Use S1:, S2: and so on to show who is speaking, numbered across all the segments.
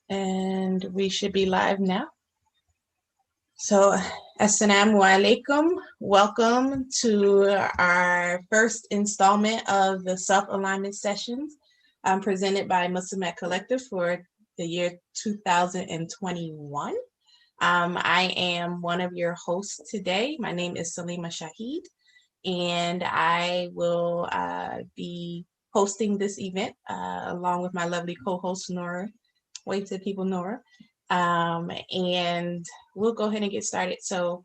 S1: And we should be live now. So, Assalamu alaikum. Welcome to our first installment of the self-alignment sessions presented by Muslimat Collective for the year 2021. I am one of your hosts today. My name is Salima Shaheed, and I will be hosting this event along with my lovely co-host, Nora. Wave to the people, Nora. And we'll go ahead and get started. So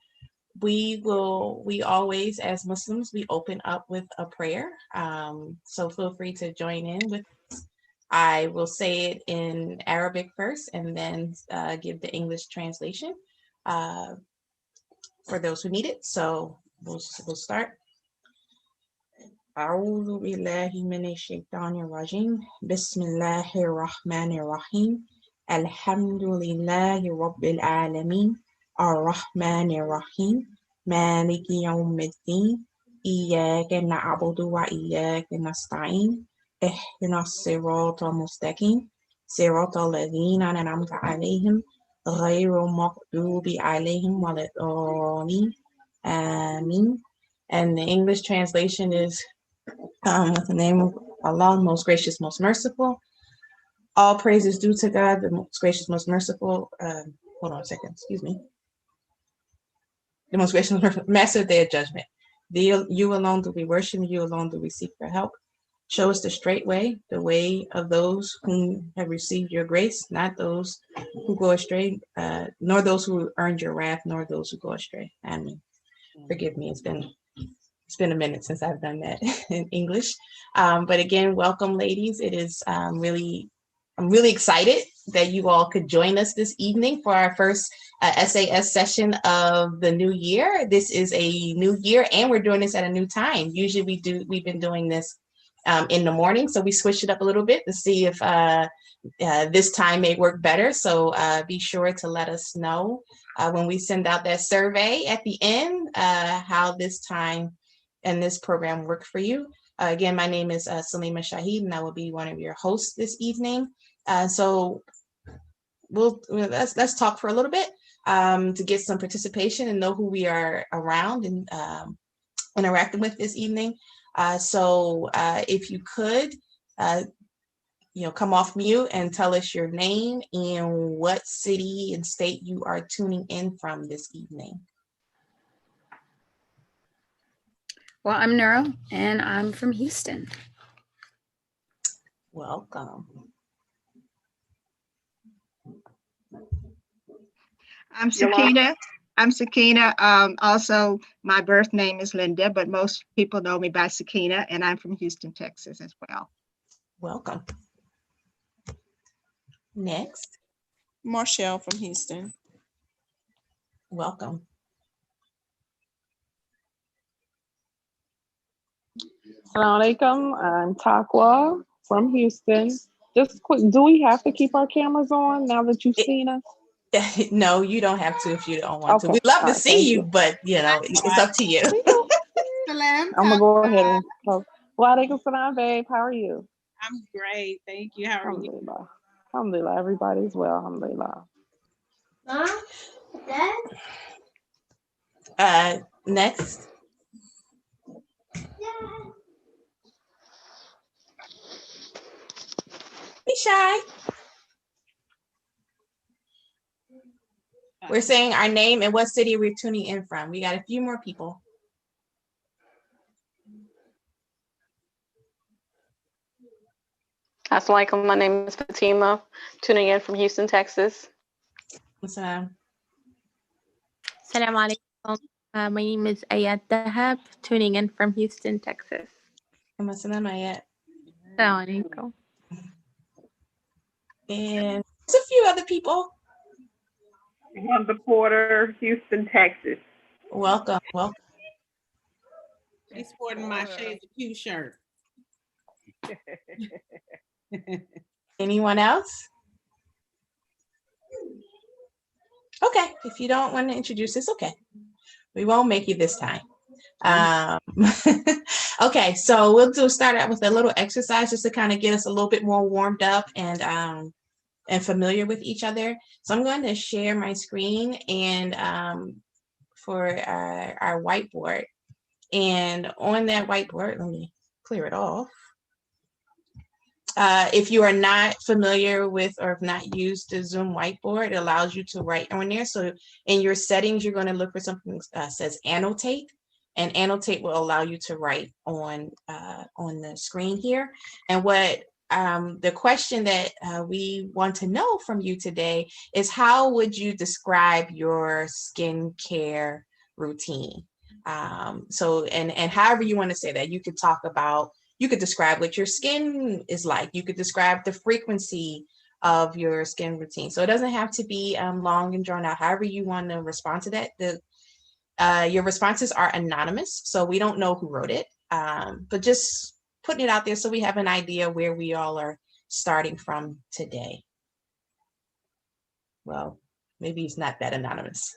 S1: we always, as Muslims, we open up with a prayer. So feel free to join in with us. I will say it in Arabic first and then give the English translation for those who need it. So we'll start. أعوذ بالله من الشيطان الرجيم بسم الله الرحمن الرحيم الحمد لله رب العالمين الرحمن الرحيم مالك يوم الدين إياك نعبد وإياك نستعين اهدنا الصراط المستقيم صراط الذين أنعمت عليهم غير المغضوب عليهم ولا الضالين آمين. And the English translation is with the name of Allah, most gracious, most merciful. All praise is due to God, the most gracious, most merciful. Hold on a second, excuse me. The most gracious, master of their judgment. You alone do we worship, you alone do we seek for help. Show us the straight way, the way of those who have received your grace, not those who go astray, nor those who earned your wrath, nor those who go astray. Amen. Forgive me, it's been a minute since I've done that in English. But again, welcome, ladies. It is I'm really excited that you all could join us this evening for our first SAS session of the new year. This is a new year, and we're doing this at a new time. Usually we've been doing this in the morning, so we switched it up a little bit to see if this time may work better. So be sure to let us know when we send out that survey at the end how this time and this program work for you. Again, my name is Salima Shaheed, and I will be one of your hosts this evening. So let's talk for a little bit to get some participation and know who we are around and interacting with this evening. So if you could, come off mute and tell us your name and what city and state you are tuning in from this evening.
S2: Well, I'm Nora, and I'm from Houston.
S1: Welcome.
S3: I'm Sakina. Also, my birth name is Linda, but most people know me by Sakina, and I'm from Houston, Texas as well.
S1: Welcome. Next.
S4: Marshall from Houston.
S1: Welcome.
S5: Assalamu alaikum. I'm Takwa from Houston. Just quick, do we have to keep our cameras on now that you've seen us?
S1: No, you don't have to if you don't want to.
S5: Okay.
S1: We'd love to
S5: All right,
S1: see you,
S5: thank
S1: but it's up to you.
S4: Salam.
S5: I'm gonna go ahead and talk. Wa alaikum salam, babe. How are you?
S4: I'm great. Thank you. How are you?
S5: Alhamdulillah. Alhamdulillah. Everybody's well. Alhamdulillah.
S1: Next. Be shy. We're saying our name and what city we're tuning in from. We got a few more people.
S6: Assalamu alaikum. My name is Fatima, tuning in from Houston, Texas.
S1: Assalamu
S7: alaikum. My name is Ayat Dahab, tuning in from Houston, Texas.
S1: Assalamu Ayat.
S7: Assalamu alaikum.
S1: And there's a few other people.
S8: Wanda Porter, Houston, Texas.
S1: Welcome.
S4: She's sporting my Shades of Q shirt.
S1: Anyone else? Okay, if you don't want to introduce this, okay. We won't make you this time. Okay, so we'll start out with a little exercise just to kind of get us a little bit more warmed up and and familiar with each other. So I'm going to share my screen and for our whiteboard. And on that whiteboard, let me clear it off. If you are not familiar with or have not used the Zoom whiteboard, it allows you to write on there. So in your settings, you're going to look for something that says annotate, and annotate will allow you to write on the screen here. And what the question that we want to know from you today is, how would you describe your skincare routine? So however you want to say that, you could talk about, you could describe what your skin is like. You could describe the frequency of your skin routine. So it doesn't have to be long and drawn out. However you want to respond to that. Your responses are anonymous, so we don't know who wrote it, but just putting it out there so we have an idea where we all are starting from today. Well, maybe it's not that anonymous.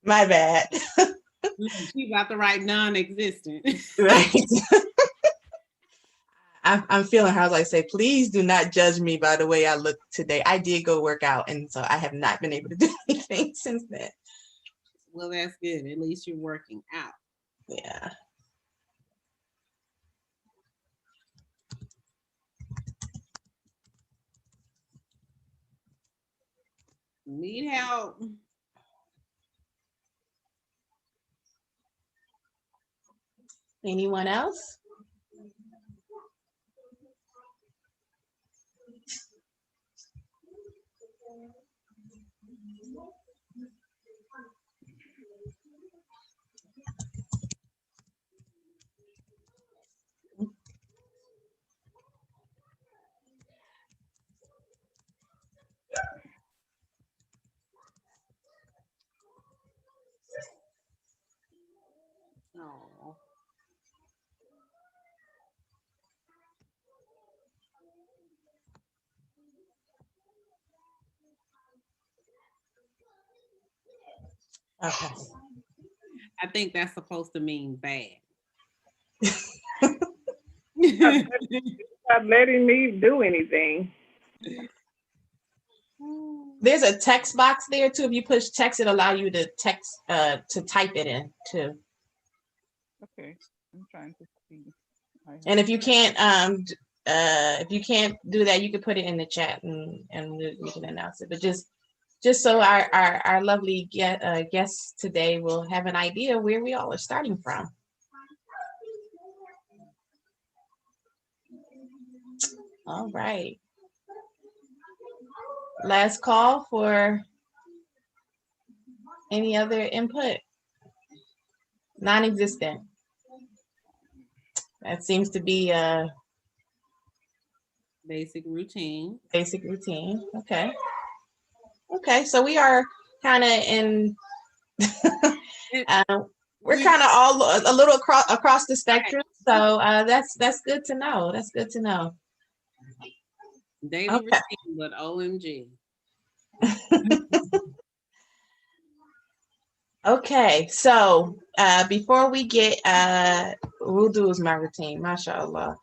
S1: My bad.
S4: She about to write non-existent.
S1: Right. I'm feeling, how I say, please do not judge me by the way I look today. I did go work out, and so I have not been able to do anything since then.
S4: Well, that's good. At least you're working out.
S1: Yeah.
S4: Need help?
S1: Anyone else?
S4: Oh.
S1: Okay.
S4: I think that's supposed to mean bad.
S8: Not letting me do anything.
S1: There's a text box there too. If you push text, it allow you to text to type it in too.
S5: Okay, I'm trying to see.
S1: And if you can't do that, you can put it in the chat and we can announce it. But just so our lovely guests today will have an idea where we all are starting from. All right. Last call for any other input. Non-existent. That seems to be a
S4: Basic routine.
S1: basic routine. Okay. Okay, so we are kind of in we're kind of all a little across the spectrum. So that's good to know. That's good to know.
S4: Daily
S1: Okay.
S4: routine, but OMG.
S1: Okay, so before we get wudu is my routine, mashallah.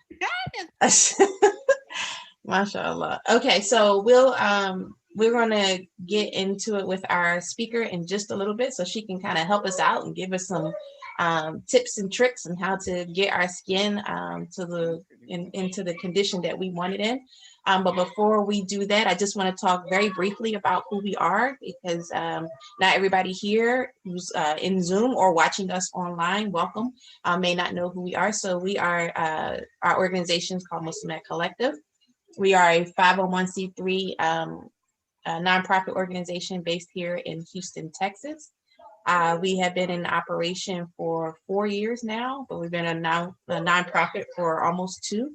S1: Mashallah. Okay, so we're gonna get into it with our speaker in just a little bit, so she can kind of help us out and give us some tips and tricks on how to get our skin into the condition that we want it in. But before we do that, I just want to talk very briefly about who we are, because not everybody here who's in Zoom or watching us online, welcome, may not know who we are. So we are, our organization is called Muslimat Collective. We are a 501c3 nonprofit organization based here in Houston, Texas. We have been in operation for 4 years now, but we've been a nonprofit for almost 2.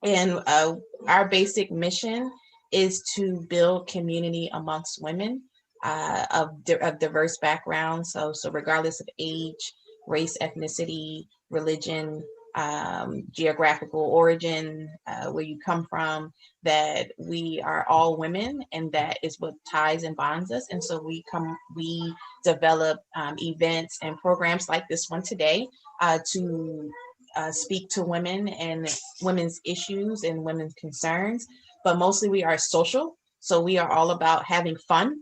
S1: And our basic mission is to build community amongst women of diverse backgrounds. So regardless of age, race, ethnicity, religion, geographical origin, where you come from, that we are all women, and that is what ties and bonds us. And so we develop events and programs like this one today to speak to women and women's issues and women's concerns, but mostly we are social. So we are all about having fun,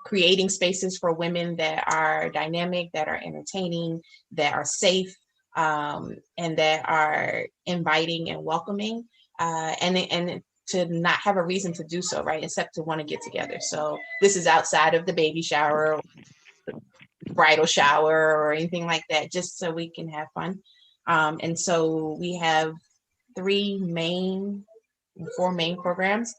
S1: creating spaces for women that are dynamic, that are entertaining, that are safe, and that are inviting and welcoming, and to not have a reason to do so, right? Except to want to get together. So this is outside of the baby shower, bridal shower, or anything like that, just so we can have fun. And so we have four main programs.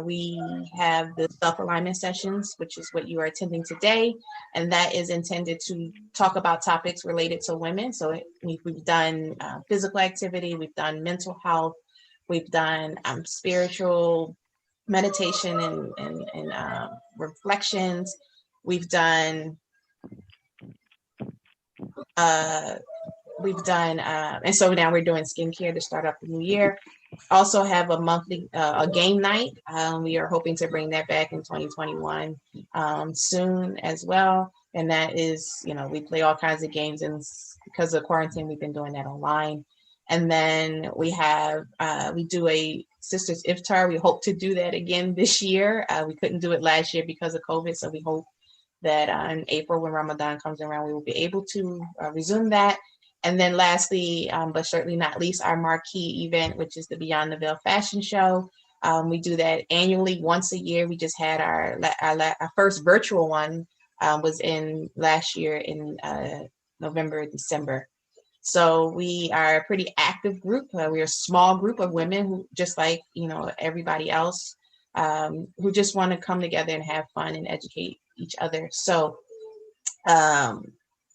S1: We have the self-alignment sessions, which is what you are attending today, and that is intended to talk about topics related to women. So we've done physical activity, we've done mental health, we've done spiritual meditation and reflections. We've done and so now we're doing skincare to start off the new year. Also have a monthly a game night. We are hoping to bring that back in 2021 soon as well. And that is, we play all kinds of games, and because of quarantine, we've been doing that online. And then we do a Sisters Iftar. We hope to do that again this year. We couldn't do it last year because of COVID, so we hope that in April, when Ramadan comes around, we will be able to resume that. And then lastly, but certainly not least, our marquee event, which is the Beyond the Veil Fashion Show. We do that annually once a year. We just had our first virtual one was in last year in November, December. So we are a pretty active group. We're a small group of women who, just like everybody else, who just want to come together and have fun and educate each other. So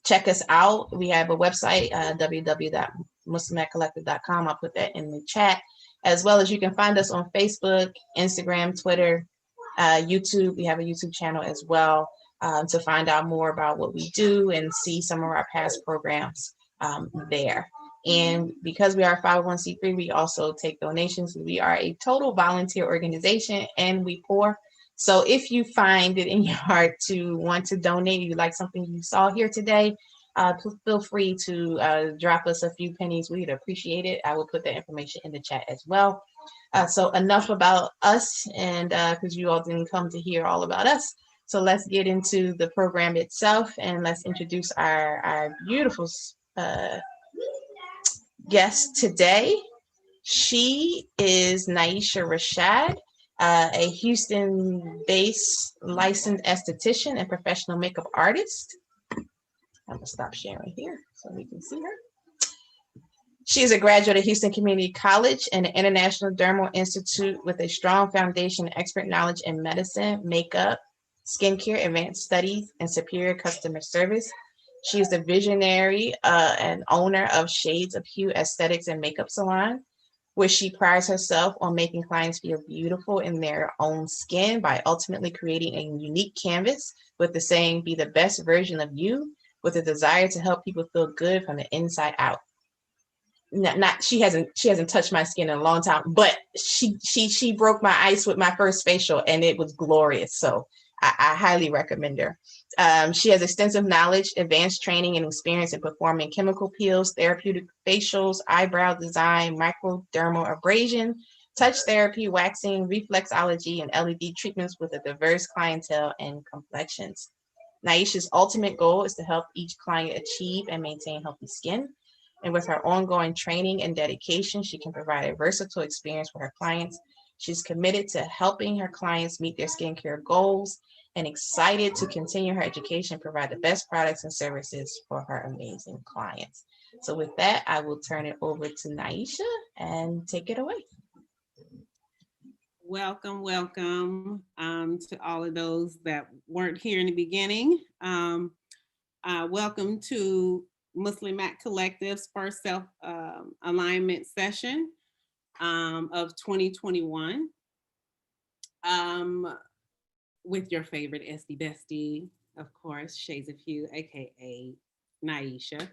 S1: check us out. We have a website, www.muslimatcollective.com. I'll put that in the chat, as well as you can find us on Facebook, Instagram, Twitter, YouTube. We have a YouTube channel as well, to find out more about what we do and see some of our past programs there. And because we are 501c3, we also take donations. We are a total volunteer organization, and we pour. So if you find it in your heart to want to donate, you like something you saw here today, feel free to drop us a few pennies. We'd appreciate it. I will put that information in the chat as well. So enough about us, and because you all didn't come to hear all about us. So let's get into the program itself, and let's introduce our beautiful guest today. She is Naisha Rashad, a Houston-based licensed esthetician and professional makeup artist. I'm gonna stop sharing here so we can see her. She is a graduate of Houston Community College and the International Dermal Institute with a strong foundation and expert knowledge in medicine, makeup, skincare, advanced studies, and superior customer service. She is the visionary and owner of Shades of Hue Aesthetics and Makeup Salon, where she prides herself on making clients feel beautiful in their own skin by ultimately creating a unique canvas with the saying, "Be the best version of you," with a desire to help people feel good from the inside out. She hasn't touched my skin in a long time, but she broke my ice with my first facial, and it was glorious. So I highly recommend her. She has extensive knowledge, advanced training, and experience in performing chemical peels, therapeutic facials, eyebrow design, microdermal abrasion, touch therapy, waxing, reflexology, and LED treatments with a diverse clientele and complexions. Naisha's ultimate goal is to help each client achieve and maintain healthy skin. And with her ongoing training and dedication, she can provide a versatile experience for her clients. She's committed to helping her clients meet their skincare goals and excited to continue her education, provide the best products and services for her amazing clients. So with that, I will turn it over to Naisha and take it away.
S4: Welcome to all of those that weren't here in the beginning. Welcome to Muslimat Collective's first self-alignment session of 2021 with your favorite SD bestie, of course, Shades of Hue, aka Naisha.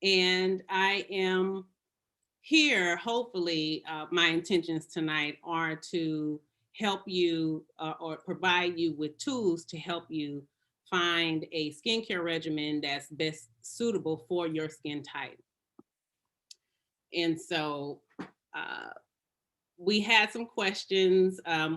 S4: And I am here, hopefully, my intentions tonight are to help you or provide you with tools to help you find a skincare regimen that's best suitable for your skin type. And so we had some questions. I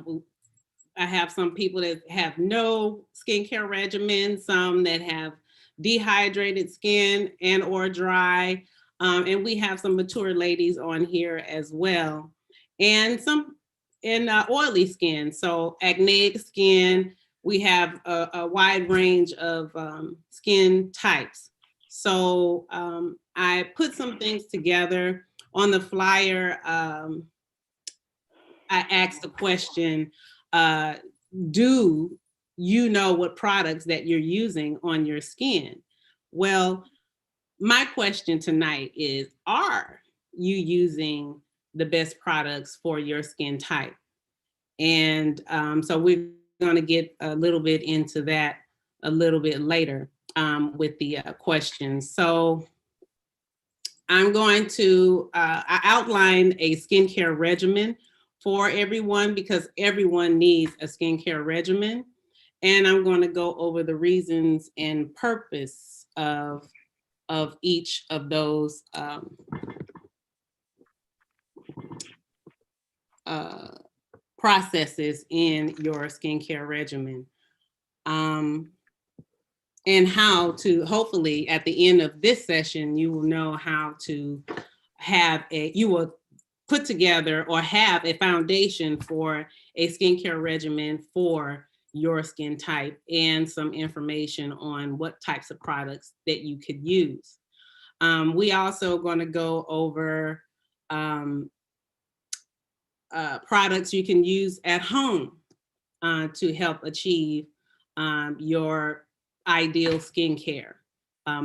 S4: have some people that have no skincare regimen, some that have dehydrated skin and or dry. And we have some mature ladies on here as well. And some in oily skin, so acneic skin. We have a wide range of skin types. So I put some things together on the flyer. I asked the question, do you know what products that you're using on your skin? Well, my question tonight is, are you using the best products for your skin type? And so we're going to get a little bit into that a little bit later with the questions. So I'm going to I outline a skincare regimen for everyone because everyone needs a skincare regimen. And I'm going to go over the reasons and purpose of each of those processes in your skincare regimen. And how to, hopefully at the end of this session, you will know how to you will put together or have a foundation for a skincare regimen for your skin type and some information on what types of products that you could use. We also going to go over products you can use at home to help achieve your ideal skincare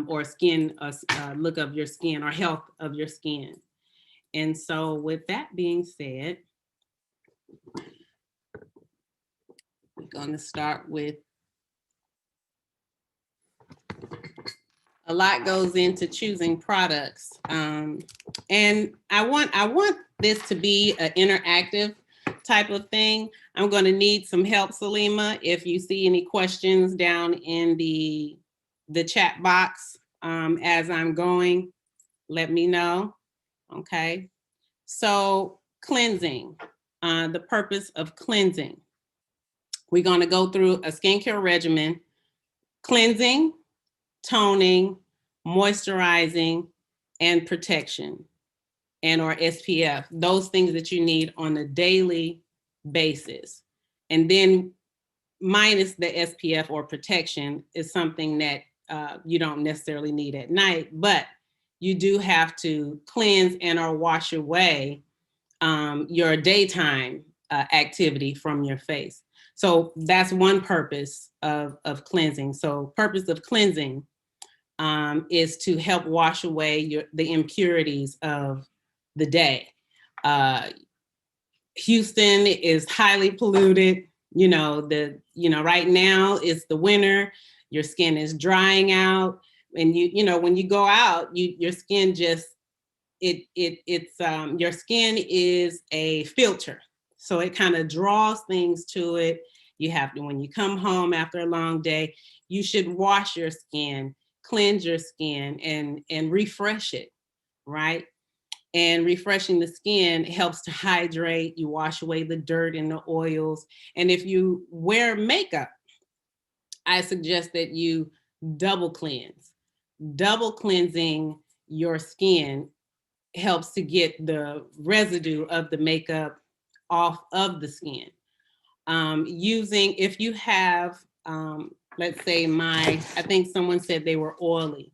S4: or skin look of your skin or health of your skin. And so with that being said, we're going to start with, a lot goes into choosing products. And I want this to be an interactive type of thing. I'm going to need some help, Salima. If you see any questions down in the chat box as I'm going, let me know. Okay. So cleansing, the purpose of cleansing. We're going to go through a skincare regimen: cleansing, toning, moisturizing, and protection, and or SPF, those things that you need on a daily basis. And then minus the SPF or protection is something that you don't necessarily need at night, but you do have to cleanse and or wash away your daytime activity from your face. So that's one purpose of cleansing. So purpose of cleansing is to help wash away the impurities of the day. Houston is highly polluted. Right now it's the winter, your skin is drying out. And when you go out, your skin just, your skin is a filter. So it kind of draws things to it. You have to, when you come home after a long day, you should wash your skin, cleanse your skin, and refresh it, right? And refreshing the skin helps to hydrate. You wash away the dirt and the oils. And if you wear makeup, I suggest that you double cleanse. Double cleansing your skin helps to get the residue of the makeup off of the skin. If you have, let's say I think someone said they were oily.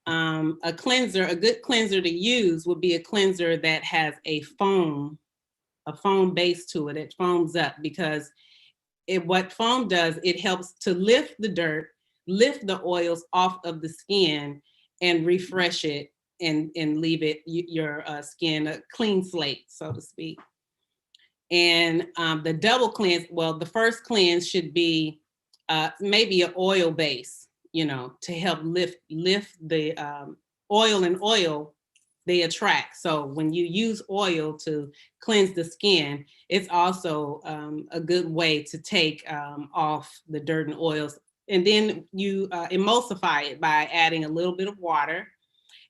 S4: A good cleanser to use would be a cleanser that has a foam base to it. It foams up because what foam does, it helps to lift the dirt, lift the oils off of the skin and refresh it and leave your skin a clean slate, so to speak. And the double cleanse, well, the first cleanse should be maybe an oil base, to help lift the oil, and oil, they attract. So when you use oil to cleanse the skin, it's also a good way to take off the dirt and oils. And then you emulsify it by adding a little bit of water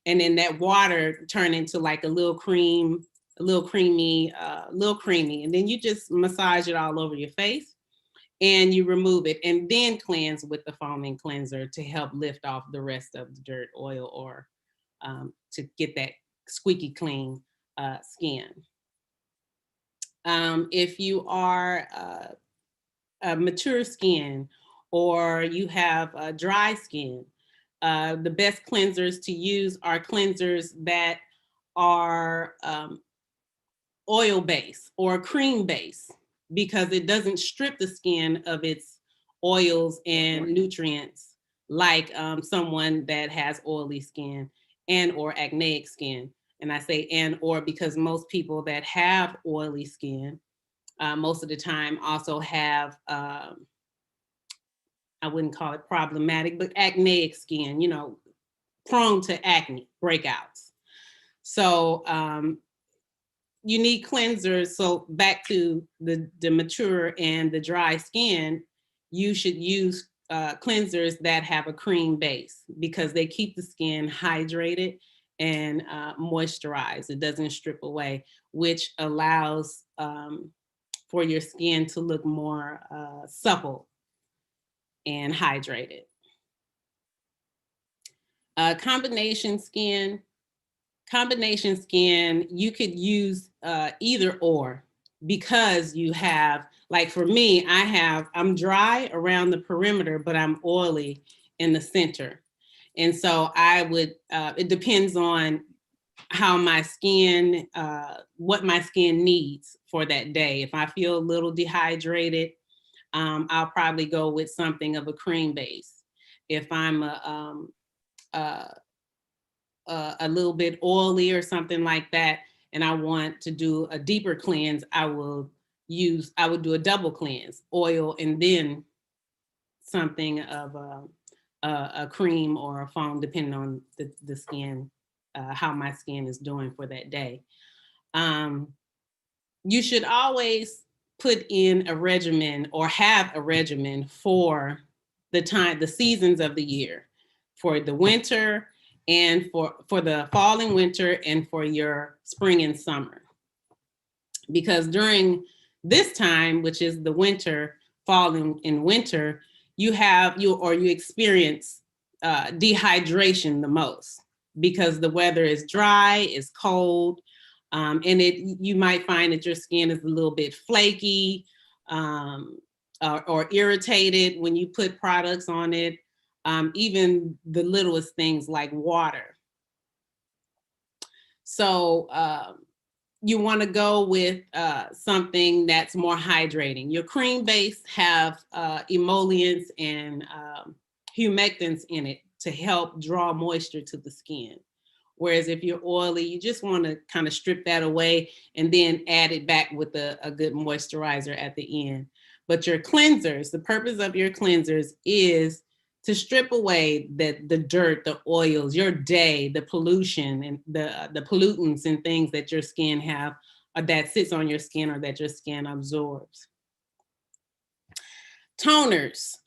S4: and then that water turn into like a little creamy, and then you just massage it all over your face and you remove it, and then cleanse with the foaming cleanser to help lift off the rest of the dirt, oil, or to get that squeaky clean skin. If you are a mature skin or you have dry skin, the best cleansers to use are cleansers that are oil based or cream based, because it doesn't strip the skin of its oils and nutrients like someone that has oily skin and or acneic skin. And I say and or because most people that have oily skin most of the time also have I wouldn't call it problematic, but acneic skin, you know, prone to acne breakouts. So you need cleansers. So back to the mature and the dry skin, you should use cleansers that have a cream base because they keep the skin hydrated and moisturized. It doesn't strip away, which allows for your skin to look more supple and hydrated. Combination skin, you could use either or, because you have, like for me, I'm dry around the perimeter, but I'm oily in the center. And so I would, it depends on how my skin, what my skin needs for that day. If I feel a little dehydrated, I'll probably go with something of a cream base. If I'm a little bit oily or something like that, and I want to do a deeper cleanse, I would do a double cleanse, oil and then something of a cream or a foam, depending on the skin, how my skin is doing for that day. You should always put in a regimen or have a regimen for the seasons of the year, for the winter and for the fall and winter and for your spring and summer. Because during this time, which is the winter, fall and winter, you experience dehydration the most, because the weather is dry, it's cold, and you might find that your skin is a little bit flaky or irritated when you put products on it, even the littlest things like water. So you want to go with something that's more hydrating. Your cream base have emollients and humectants in it to help draw moisture to the skin. Whereas if you're oily, you just want to kind of strip that away and then add it back with a good moisturizer at the end. But your cleansers, the purpose of your cleansers is to strip away the dirt, the oils, your day, the pollution and the pollutants and things that your skin have, or that sits on your skin or that your skin absorbs. Toners.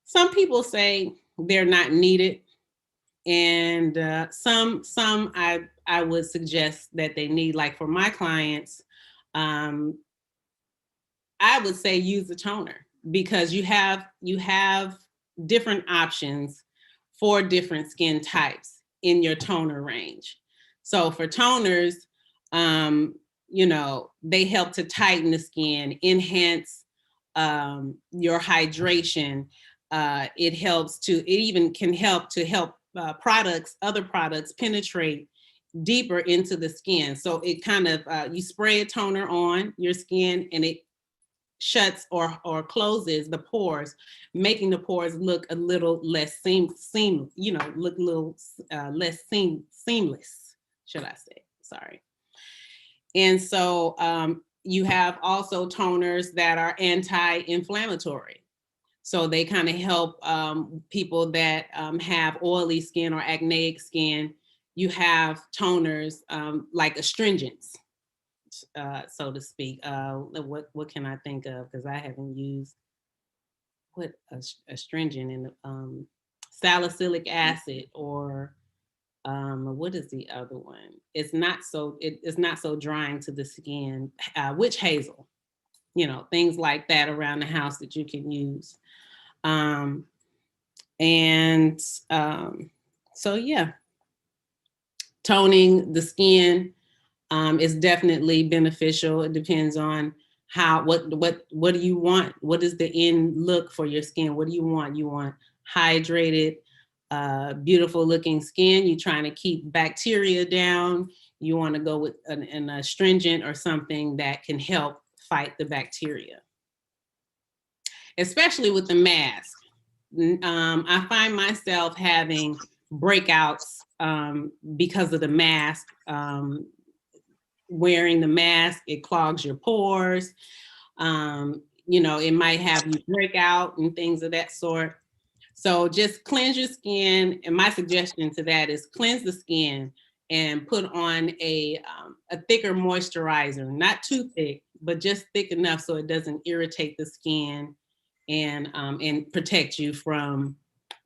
S4: Some people say they're not needed. And some I would suggest that they need, like for my clients, I would say use a toner, because you have different options for different skin types in your toner range. So for toners, you know, they help to tighten the skin, enhance your hydration. It even can help other products penetrate deeper into the skin. So it kind of, you spray a toner on your skin and it shuts or closes the pores, making the pores look a little less seamless, should I say, sorry. And so you have also toners that are anti-inflammatory. So they kind of help people that have oily skin or acneic skin. You have toners like astringents, so to speak. What can I think of? Because I haven't used astringent in salicylic acid, or what is the other one? It's not so drying to the skin. Witch hazel, things like that around the house that you can use. So yeah, toning the skin is definitely beneficial. It depends on what do you want? What is the end look for your skin? What do you want? You want hydrated, beautiful looking skin. You're trying to keep bacteria down. You want to go with an astringent or something that can help fight the bacteria. Especially with the mask. I find myself having breakouts because of the mask. Wearing the mask, it clogs your pores. It might have you break out and things of that sort. So just cleanse your skin. And my suggestion to that is cleanse the skin and put on a thicker moisturizer, not too thick, but just thick enough so it doesn't irritate the skin and protect you from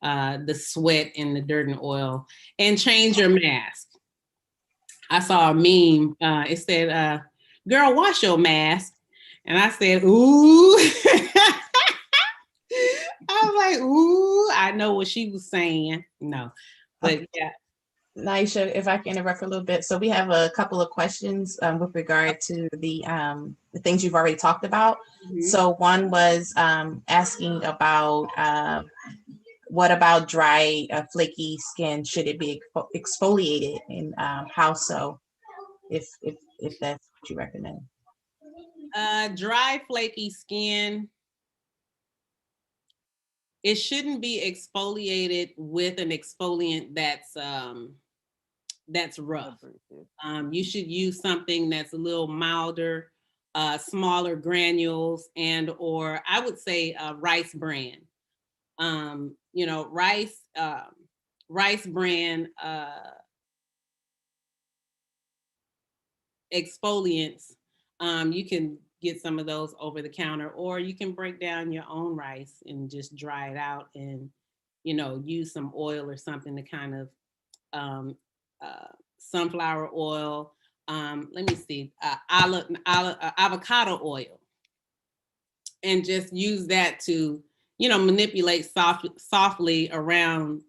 S4: the sweat and the dirt and oil. And change your mask. I saw a meme. It said, "Girl, wash your mask." And I said, "Ooh." I was like, "Ooh," I know what she was saying. No, but yeah.
S1: Naisha, if I can interrupt a little bit. So we have a couple of questions with regard to the things you've already talked about.
S4: Mm-hmm.
S1: So one was asking about what about dry, flaky skin? Should it be exfoliated, and how so? If that's what you recommend.
S4: Dry, flaky skin, it shouldn't be exfoliated with an exfoliant that's rough. You should use something that's a little milder, smaller granules, and or I would say rice bran. Rice bran exfoliants. You can get some of those over the counter, or you can break down your own rice and just dry it out and, use some oil or something to kind of sunflower oil. Let me see, avocado oil, and just use that to, manipulate softly around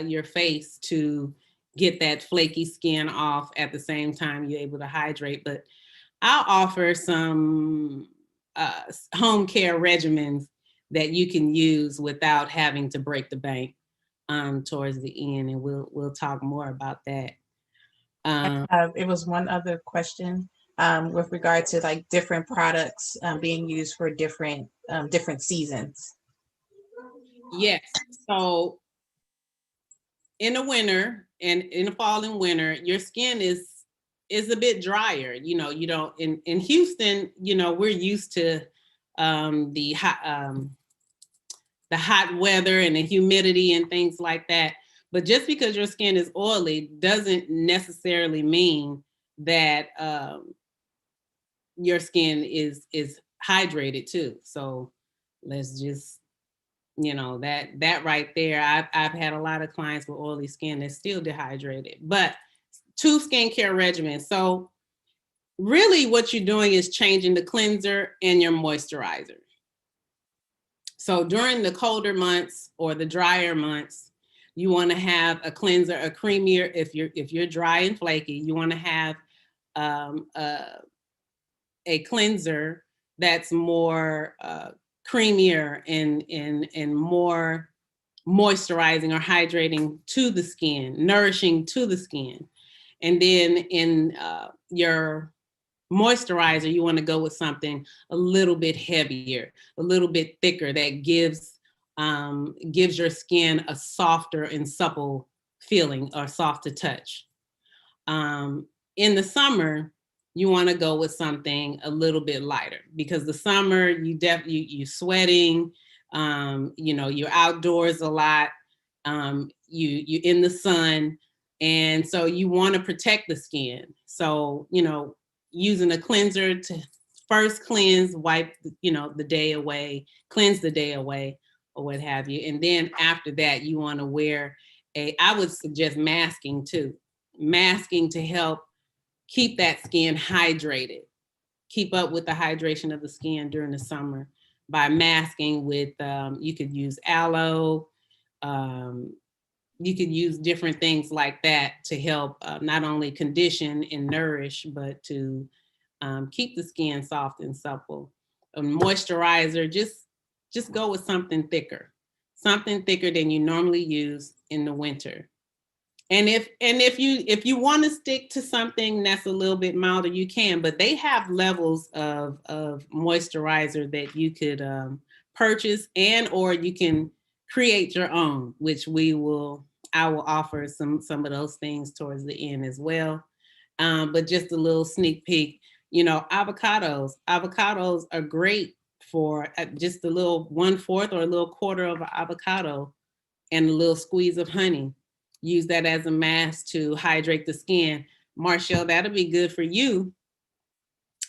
S4: your face to get that flaky skin off at the same time you're able to hydrate. But I'll offer some home care regimens that you can use without having to break the bank towards the end, and we'll talk more about that.
S1: It was one other question with regard to like different products being used for different seasons.
S4: Yes. So in the winter and in the fall and winter, your skin is a bit drier. You don't in Houston, we're used to the hot weather and the humidity and things like that. But just because your skin is oily doesn't necessarily mean that your skin is hydrated too. So let's just, that right there. I've had a lot of clients with oily skin that's still dehydrated. But 2 skincare regimens. So really what you're doing is changing the cleanser and your moisturizer. So during the colder months or the drier months, you want to have a cleanser, a creamier. If you're dry and flaky, you want to have a cleanser that's more creamier and more moisturizing or hydrating to the skin, nourishing to the skin. And then in your moisturizer, you want to go with something a little bit heavier, a little bit thicker, that gives your skin a softer and supple feeling, or soft to touch. In the summer, you want to go with something a little bit lighter, because the summer you're sweating, you're outdoors a lot, you're in the sun, and so you want to protect the skin. So using a cleanser to first cleanse, wipe the day away, cleanse the day away, or what have you. And then after that, you want to wear I would suggest masking too. Masking to help keep that skin hydrated, keep up with the hydration of the skin during the summer by masking with, you could use aloe, you could use different things like that to help not only condition and nourish, but to keep the skin soft and supple. A moisturizer, just go with something thicker than you normally use in the winter. And if you want to stick to something that's a little bit milder, you can, but they have levels of moisturizer that you could purchase, and or you can create your own, which I will offer some of those things towards the end as well. But just a little sneak peek, avocados are great for just a little 1/4 or a little quarter of an avocado and a little squeeze of honey. Use that as a mask to hydrate the skin. Marshall, that'll be good for you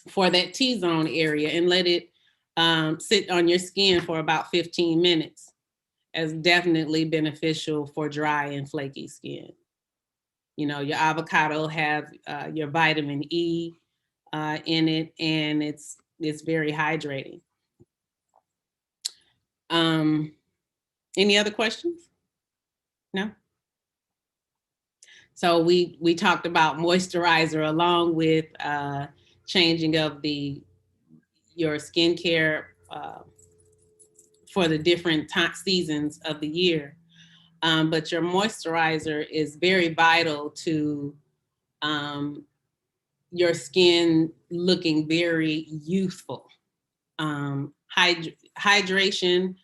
S4: for that T-zone area, and let it sit on your skin for about 15 minutes. As definitely beneficial for dry and flaky skin. Your avocado have your vitamin E in it, and it's very hydrating. Any other questions? No? So we talked about moisturizer along with changing of your skincare for the different seasons of the year. But your moisturizer is very vital to your skin looking very youthful. Hydration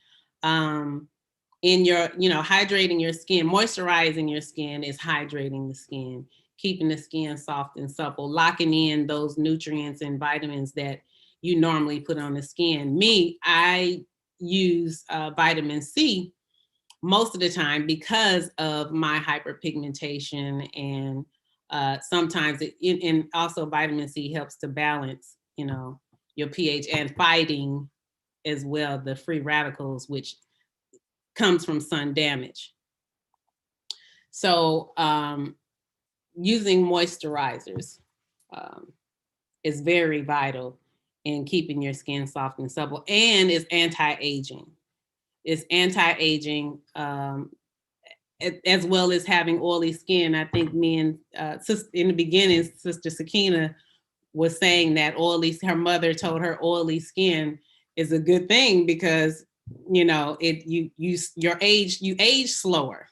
S4: in your, hydrating your skin, moisturizing your skin is hydrating the skin, keeping the skin soft and supple, locking in those nutrients and vitamins that you normally put on the skin. I use vitamin C most of the time because of my hyperpigmentation, and sometimes and also vitamin C helps to balance, your pH, and fighting as well the free radicals, which comes from sun damage. So using moisturizers is very vital in keeping your skin soft and supple, and is anti-aging. It's anti-aging as well as having oily skin. I think me and in the beginning, Sister Sakina was saying that her mother told her oily skin is a good thing because you age slower,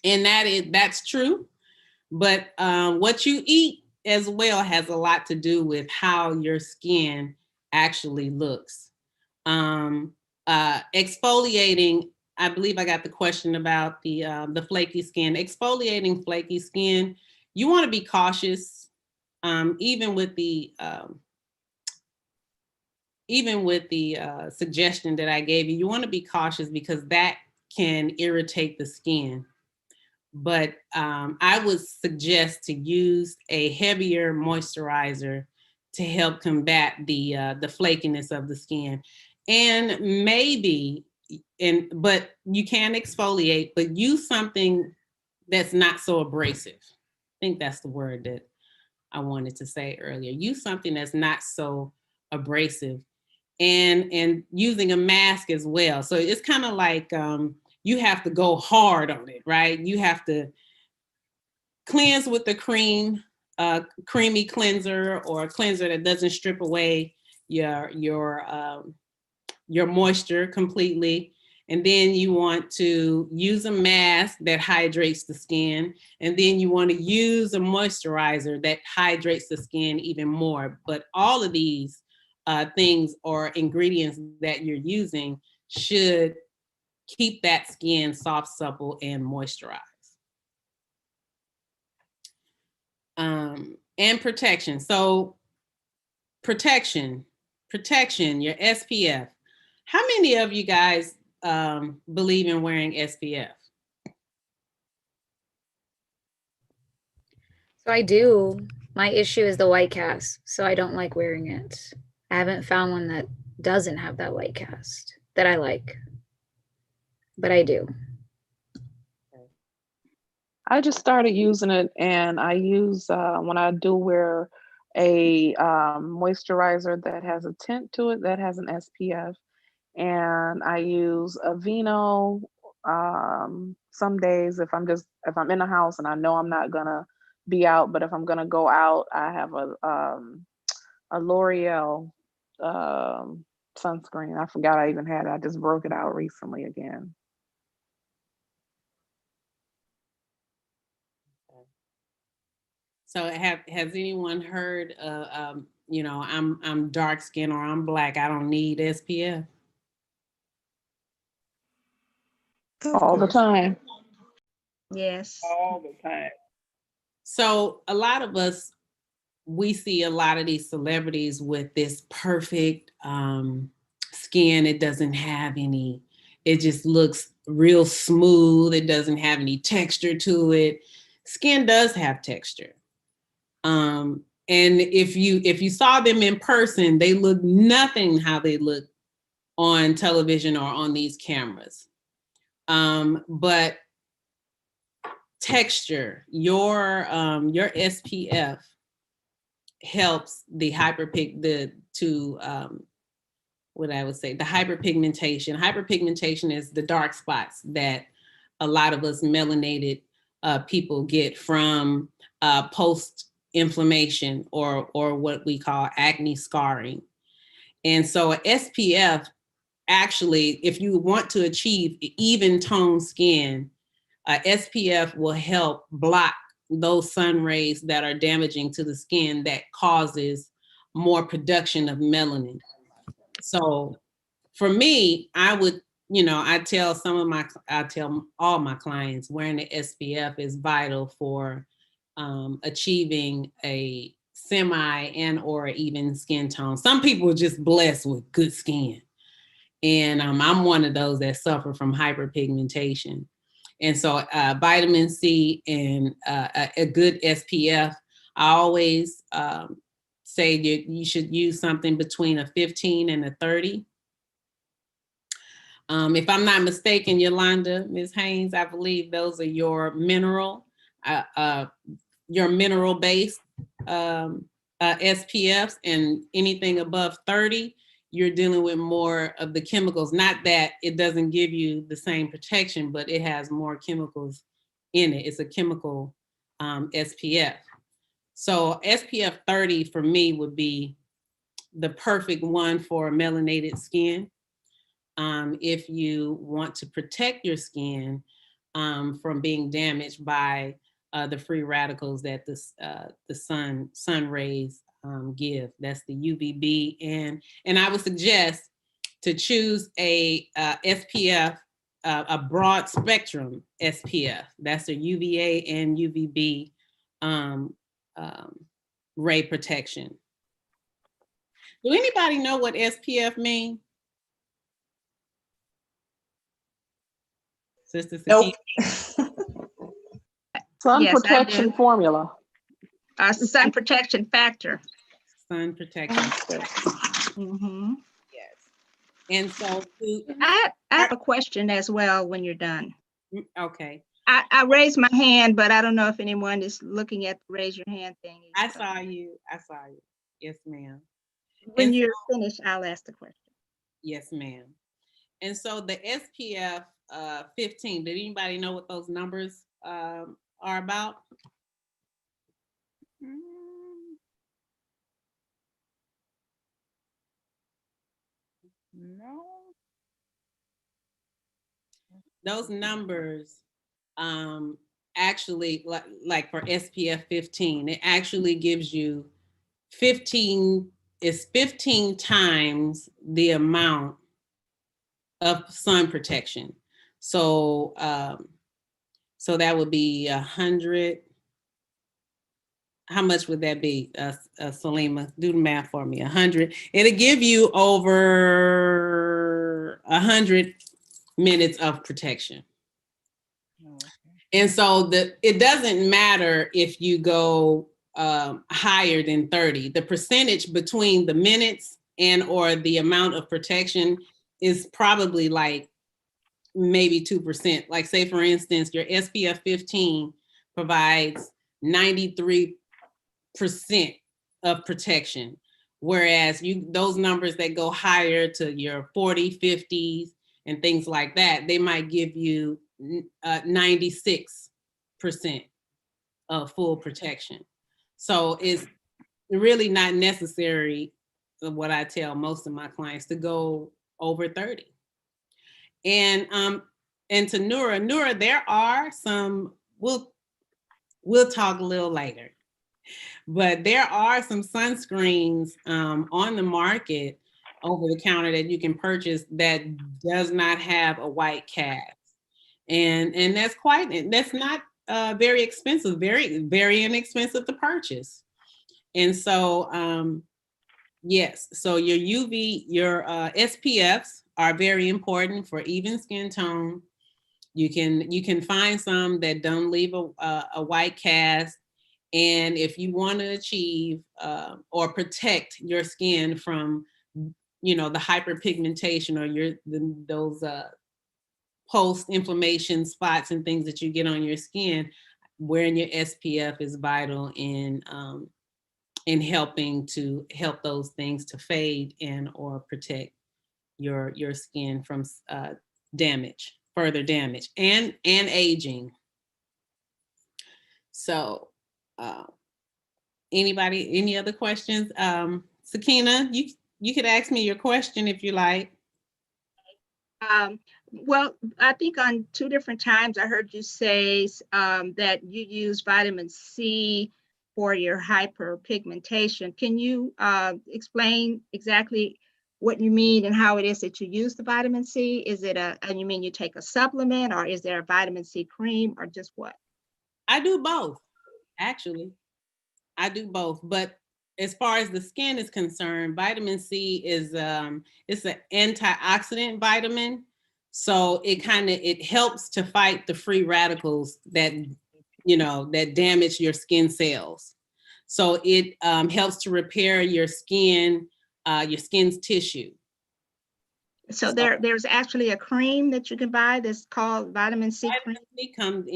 S4: and that's true. But what you eat as well has a lot to do with how your skin actually looks. Exfoliating, I believe I got the question about the flaky skin. Exfoliating flaky skin, you want to be cautious, even with the suggestion that I gave you. You want to be cautious because that can irritate the skin. But I would suggest to use a heavier moisturizer to help combat the flakiness of the skin. And but you can exfoliate, but use something that's not so abrasive. I think that's the word that I wanted to say earlier. Use something that's not so abrasive, and using a mask as well. So it's kind of like you have to go hard on it, right? You have to cleanse with the creamy cleanser, or a cleanser that doesn't strip away your moisture completely. And then you want to use a mask that hydrates the skin. And then you want to use a moisturizer that hydrates the skin even more. But all of these things or ingredients that you're using should keep that skin soft, supple, and moisturized. And protection. So protection, your SPF. How many of you guys believe in wearing SPF?
S2: So I do. My issue is the white cast, so I don't like wearing it. I haven't found one that doesn't have that white cast that I like. but I do.
S5: I just started using it, and I use when I do wear a moisturizer that has a tint to it that has an SPF, and I use Aveeno some days if I'm in the house and I know I'm not gonna be out, but if I'm gonna go out, I have a L'Oreal sunscreen. I forgot I even had it. I just broke it out recently again.
S4: So has anyone heard you know, I'm dark skinned or I'm black, I don't need SPF?
S3: Of
S5: All the
S3: course.
S5: time.
S3: Yes.
S8: All the time.
S4: So a lot of us, we see a lot of these celebrities with this perfect skin. It doesn't have any, it just looks real smooth. It doesn't have any texture to it. Skin does have texture. And if you saw them in person, they look nothing how they look on television or on these cameras. But texture, your SPF helps the what I would say, the hyperpigmentation. Hyperpigmentation is the dark spots that a lot of us melanated people get from post-inflammation or what we call acne scarring. And so SPF, actually, if you want to achieve even tone skin, SPF will help block those sun rays that are damaging to the skin that causes more production of melanin. So for me, I would, you know, I tell all my clients wearing the SPF is vital for achieving a semi and or even skin tone. Some people are just blessed with good skin. And I'm one of those that suffer from hyperpigmentation. And so vitamin C and a good SPF, I always say that you should use something between a 15 and a 30. If I'm not mistaken, Yolanda, Ms. Haynes, I believe those are your mineral-based SPFs, and anything above 30, you're dealing with more of the chemicals. Not that it doesn't give you the same protection, but it has more chemicals in it. It's a chemical SPF. So SPF 30 for me would be the perfect one for melanated skin. If you want to protect your skin from being damaged by the free radicals that the sun rays give. That's the UVB, and I would suggest to choose a SPF, a broad spectrum SPF. That's a UVA and UVB ray protection. Do anybody know what SPF means? Sister
S1: Nope.
S5: Sun
S3: Yes, I
S5: protection
S3: do.
S5: formula.
S3: Sun protection factor.
S4: Sun protection.
S3: Mm-hmm.
S4: Yes. And so
S3: I have a question as well when you're done.
S4: okay.
S3: I raised my hand, but I don't know if anyone is looking at the raise your hand thing.
S4: I saw you. Yes, ma'am.
S3: When
S4: And
S3: you're finished, I'll ask the question.
S4: yes, ma'am. And so the SPF 15, did anybody know what those numbers are about?
S8: No.
S4: Those numbers actually, like for SPF 15, it actually gives you 15 times the amount of sun protection. So so that would be 100. How much would that be, Salima? Do the math for me. 100. It'll give you over 100 minutes of protection. And so it doesn't matter if you go higher than 30. The percentage between the minutes and or the amount of protection is probably like maybe 2%. Like say for instance, your SPF 15 provides 93% of protection. Whereas those numbers that go higher to your 40, 50s and things like that, they might give you 96% of full protection. So it's really not necessary, what I tell most of my clients, to go over 30. And to Nura, there are some, we'll talk a little later, but there are some sunscreens on the market over the counter that you can purchase that does not have a white cast. And that's not very expensive, very, very inexpensive to purchase. And so, yes, so your UV, your SPFs are very important for even skin tone. You can find some that don't leave a white cast. And if you want to achieve or protect your skin from, the hyperpigmentation or those post-inflammation spots and things that you get on your skin, wearing your SPF is vital in helping to help those things to fade and or protect your skin from further damage and aging. So any other questions? Sakina, you could ask me your question if you like.
S3: Well, I think on 2 different times I heard you say that you use vitamin C for your hyperpigmentation. Can you explain exactly what you mean and how it is that you use the vitamin C? Is it and you mean you take a supplement, or is there a vitamin C cream, or just what?
S4: I do both, actually. I do both, but as far as the skin is concerned, vitamin C is it's an antioxidant vitamin. So it helps to fight the free radicals that that damage your skin cells. So it helps to repair your skin's tissue.
S3: So there's actually a cream that you can buy that's called vitamin C cream.
S4: It comes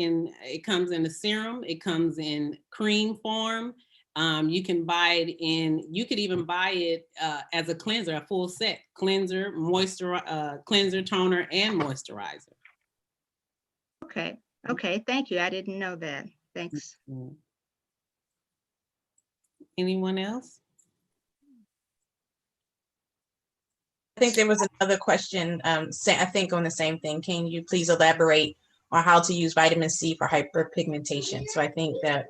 S4: in a serum. It comes in cream form. You can buy it you could even buy it as a cleanser, a full set: cleanser, cleanser, toner, and moisturizer.
S3: Okay, thank you. I didn't know that. Thanks.
S4: Mm-hmm. Anyone else?
S1: I think there was another question, I think on the same thing. Can you please elaborate on how to use vitamin C for hyperpigmentation? So I think that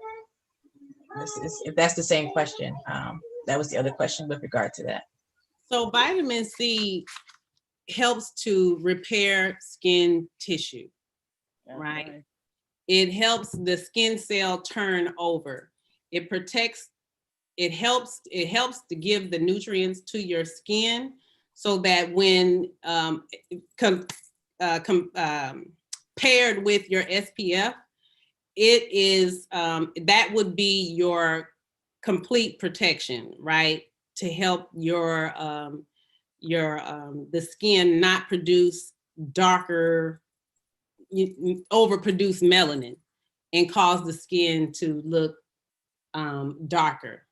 S1: if that's the same question, that was the other question with regard to that.
S4: So vitamin C helps to repair skin tissue, right? It helps the skin cell turn over. It protects, it helps to give the nutrients to your skin so that when paired with your SPF, it is, that would be your complete protection, right? To help the skin not produce darker, overproduce melanin and cause the skin to look darker.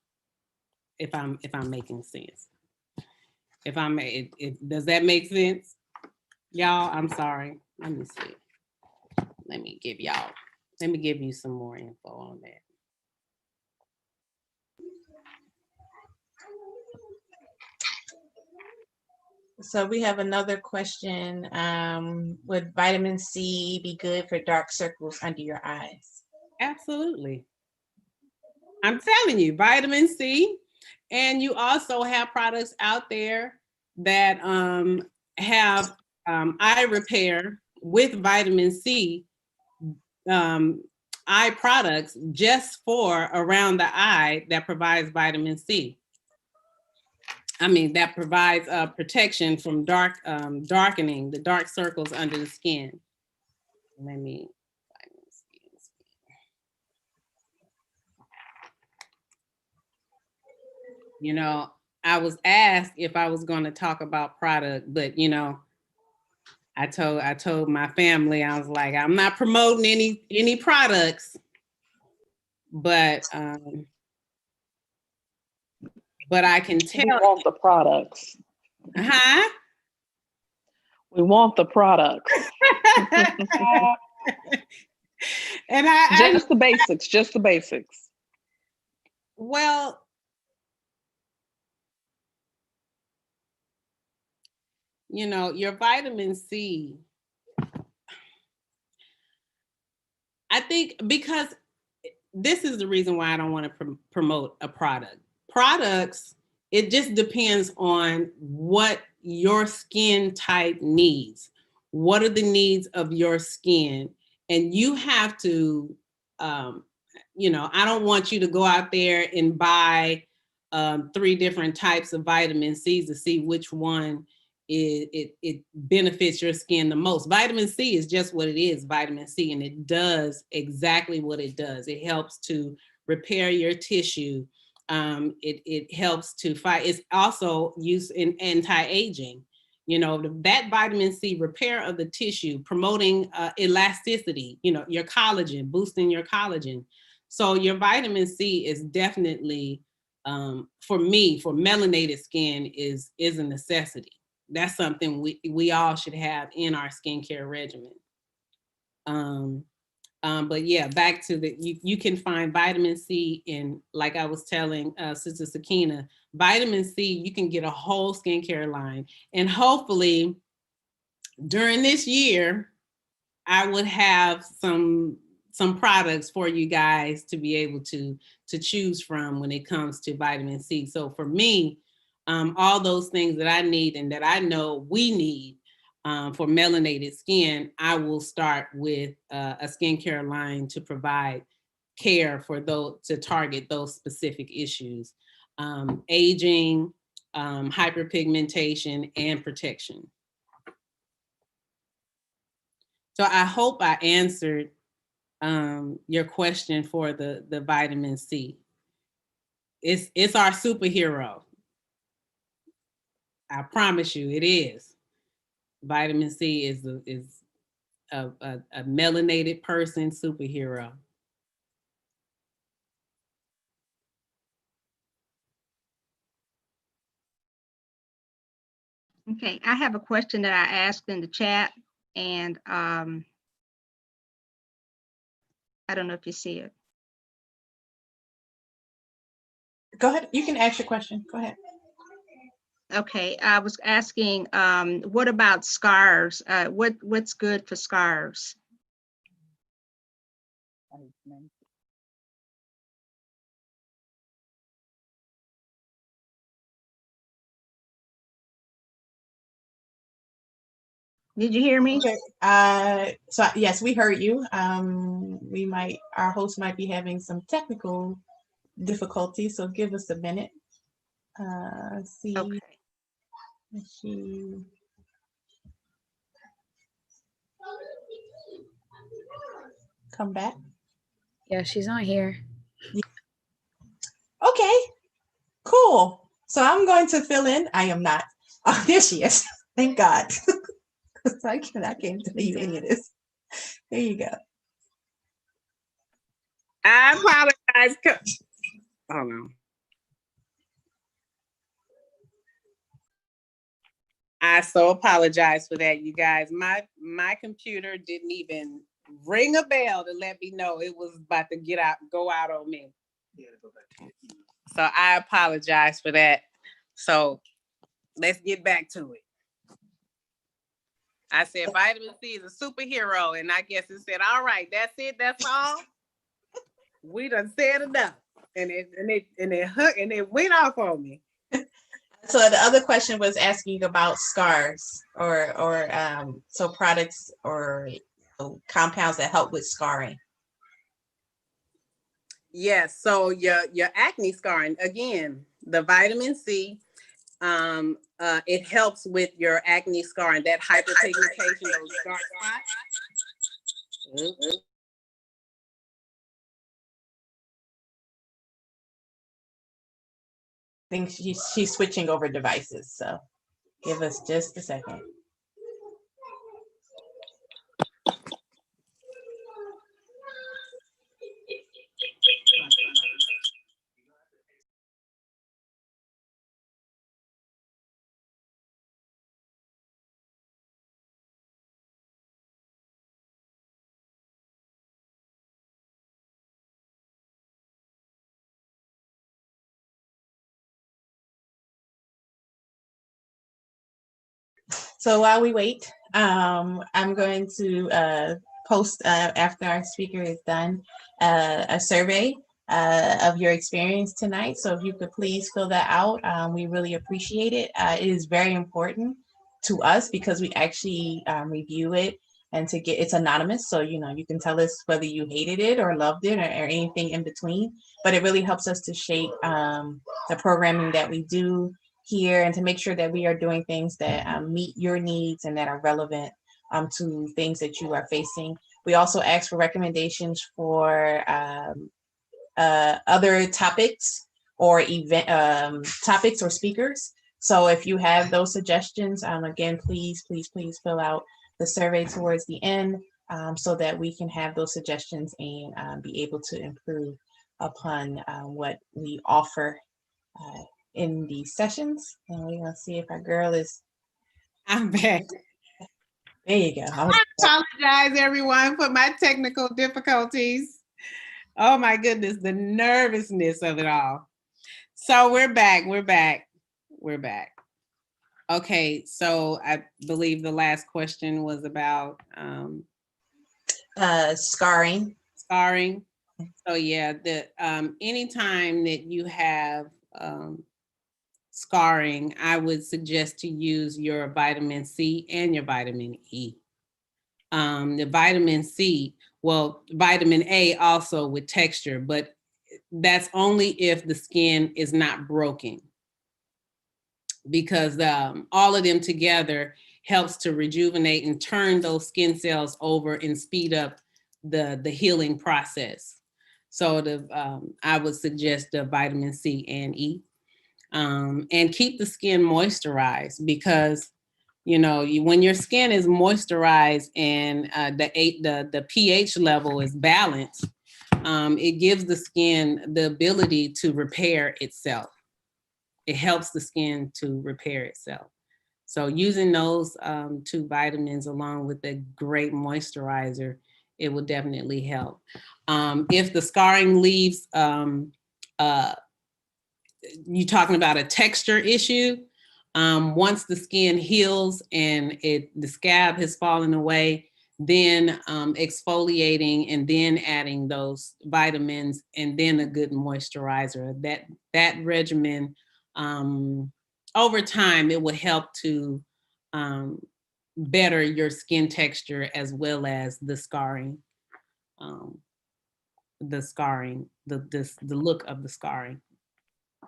S4: If I'm making sense. Does that make sense? Y'all, I'm sorry. Let me see. Let me give you some more info on that.
S1: So we have another question. Would vitamin C be good for dark circles under your eyes?
S4: Absolutely. I'm telling you, vitamin C. And you also have products out there that have eye repair with vitamin C, eye products just for around the eye that provides vitamin C. I mean, that provides protection from darkening, the dark circles under the skin. Let me, I was asked if I was going to talk about product, but I told my family, I was like, I'm not promoting any products, but I can tell.
S5: We want the products.
S4: Huh?
S5: We want the products.
S4: And
S5: just the basics, just the basics.
S4: Well, you know, your vitamin C, I think, because this is the reason why I don't want to promote a product. Products, it just depends on what your skin type needs. What are the needs of your skin? And you have to, you know, I don't want you to go out there and buy 3 different types of vitamin C's to see which one it benefits your skin the most. Vitamin C is just what it is, vitamin C, and it does exactly what it does. It helps to repair your tissue. It helps to fight. It's also used in anti-aging. You know, that vitamin C repair of the tissue, promoting elasticity, you know, your collagen, boosting your collagen. So your vitamin C is definitely, for me, for melanated skin, is a necessity. That's something we all should have in our skincare regimen. But yeah, back to you can find vitamin C in, like I was telling Sister Sakina, vitamin C, you can get a whole skincare line. And hopefully during this year, I would have some products for you guys to be able to choose from when it comes to vitamin C. So for me, all those things that I need and that I know we need for melanated skin, I will start with a skincare line to provide care for those, to target those specific issues: aging, hyperpigmentation, and protection. So I hope I answered your question for the vitamin C. It's our superhero. I promise you, it is. Vitamin C is a melanated person superhero.
S3: Okay, I have a question that I asked in the chat, and I don't know if you see it.
S1: Go ahead. You can ask your question. Go ahead.
S3: Okay, I was asking, what about scars? What's good for scars? Did you hear me?
S1: Okay. So yes, we heard you. Our host might be having some technical difficulties, so give us a minute. See.
S3: Okay.
S1: She. Come back.
S2: Yeah, she's not here.
S1: Okay, cool. So I'm going to fill in. I am not. Oh, there she is. Thank God. I can't tell you any of this. There you go.
S4: I apologize. Hold on. I so apologize for that, you guys. My computer didn't even ring a bell to let me know it was about to go out on me. So I apologize for that. So let's get back to it. I said vitamin C is a superhero, and I guess it said, all right, that's it, that's all. We done said enough. And it went off on me.
S1: So the other question was asking about scars or so products or compounds that help with scarring.
S4: Yes, so your acne scarring, again, the vitamin C, it helps with your acne scarring, that hyperpigmentation, those dark spots.
S1: I think she's switching over devices, so give us just a second. So while we wait, I'm going to post after our speaker is done a survey of your experience tonight. So if you could please fill that out, we really appreciate it. It is very important to us because we actually review it and to get it's anonymous. So, you know, you can tell us whether you hated it or loved it or anything in between. But it really helps us to shape the programming that we do here and to make sure that we are doing things that meet your needs and that are relevant to things that you are facing. We also ask for recommendations for other topics or event topics or speakers. So if you have those suggestions, again, please fill out the survey towards the end so that we can have those suggestions and be able to improve upon what we offer in these sessions. And we're gonna see if our girl is.
S4: I'm back.
S1: There you go.
S4: I apologize, everyone, for my technical difficulties. Oh my goodness, the nervousness of it all. So we're back. Okay, so I believe the last question was about
S1: scarring.
S4: Scarring. So yeah, anytime that you have scarring, I would suggest to use your vitamin C and your vitamin E. The vitamin C, well, vitamin A also with texture, but that's only if the skin is not broken, because all of them together helps to rejuvenate and turn those skin cells over and speed up the healing process. So I would suggest the vitamin C and E, and keep the skin moisturized, because you know, when your skin is moisturized and the pH level is balanced, it gives the skin the ability to repair itself. It helps the skin to repair itself. So using those two vitamins along with a great moisturizer, it will definitely help. If the scarring leaves, you're talking about a texture issue, once the skin heals and the scab has fallen away, then exfoliating and then adding those vitamins and then a good moisturizer. That regimen, over time, it will help to better your skin texture as well as the scarring, the look of the scarring.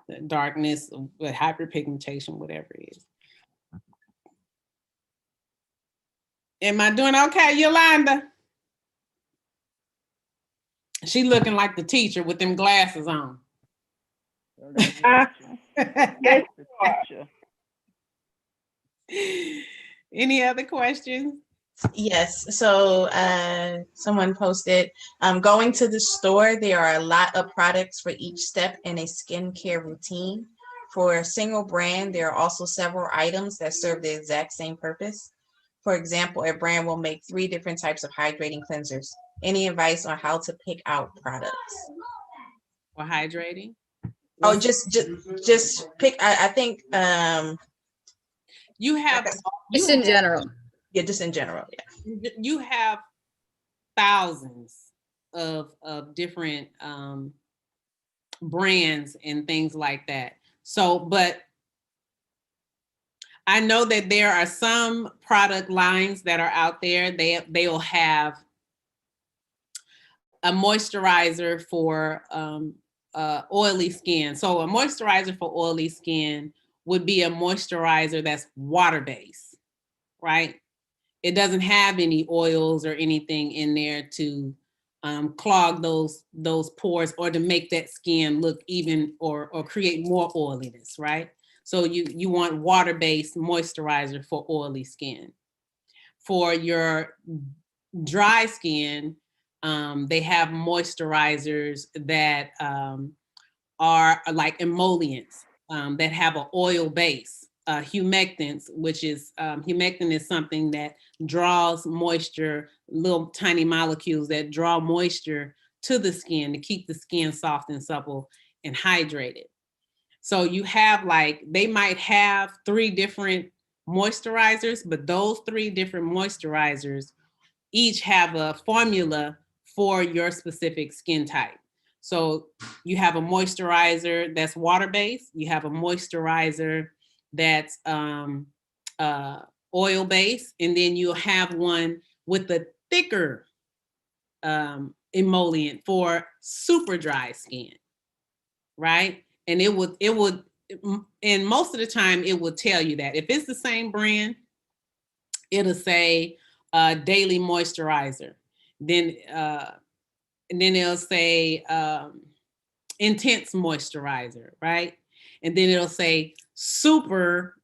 S4: The darkness, the hyperpigmentation, whatever it is. Am I doing okay, Yolanda? She looking like the teacher with them glasses on.
S8: Yes, you are.
S4: Any other questions?
S1: Yes. So someone posted, going to the store, there are a lot of products for each step in a skincare routine. For a single brand, there are also several items that serve the exact same purpose. For example, a brand will make 3 different types of hydrating cleansers. Any advice on how to pick out products?
S4: For hydrating?
S1: Oh, just pick. I think
S4: you have
S2: Just in general.
S1: Yeah, just in general. Yeah.
S4: You have thousands of different brands and things like that. So, but I know that there are some product lines that are out there. They'll have a moisturizer for oily skin. So a moisturizer for oily skin would be a moisturizer that's water-based, right? It doesn't have any oils or anything in there to clog those pores or to make that skin look even or create more oiliness, right? So you want water-based moisturizer for oily skin. For your dry skin, they have moisturizers that are like emollients that have an oil base. Humectants, which is humectant is something that draws moisture, little tiny molecules that draw moisture to the skin to keep the skin soft and supple and hydrated. So you have they might have 3 different moisturizers, but those 3 different moisturizers each have a formula for your specific skin type. So you have a moisturizer that's water-based, you have a moisturizer that's oil-based, and then you'll have one with a thicker emollient for super dry skin, right? And it would, and most of the time it will tell you that. If it's the same brand, it'll say daily moisturizer. Then and then it'll say intense moisturizer, right? And then it'll say super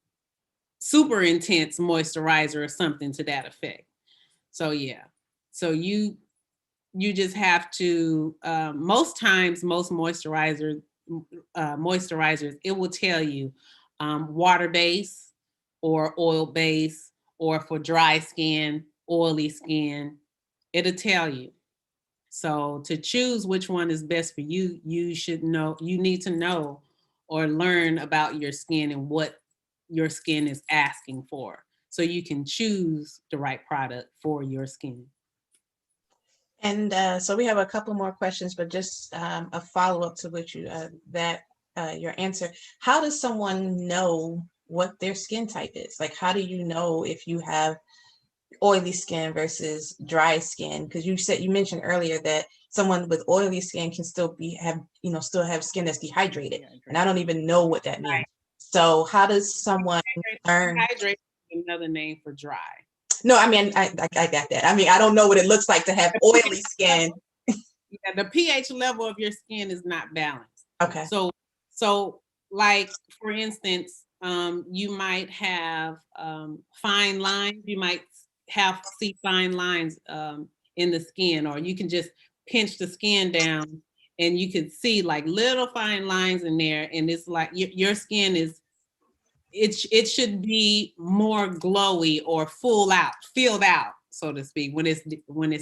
S4: intense moisturizer or something to that effect. So yeah. So you just have to most times, most moisturizers, it will tell you water-based or oil-based, or for dry skin, oily skin, it'll tell you. So to choose which one is best for you, you need to know or learn about your skin and what your skin is asking for, so you can choose the right product for your skin.
S1: And so we have a couple more questions, but just a follow-up to what your answer. How does someone know what their skin type is? Like, how do you know if you have oily skin versus dry skin? Because you mentioned earlier that someone with oily skin can still have skin that's dehydrated, and I don't even know what that means. So how does someone learn?
S4: Dehydrated is another name for dry.
S1: No, I mean, I got that. I mean, I don't know what it looks like to have oily skin.
S4: Yeah, the pH level of your skin is not balanced.
S1: Okay.
S4: So like, for instance, you might have fine lines. You might see fine lines in the skin, or you can just pinch the skin down and you can see like little fine lines in there. And it's like your skin is, it should be more glowy or filled out, so to speak, when it's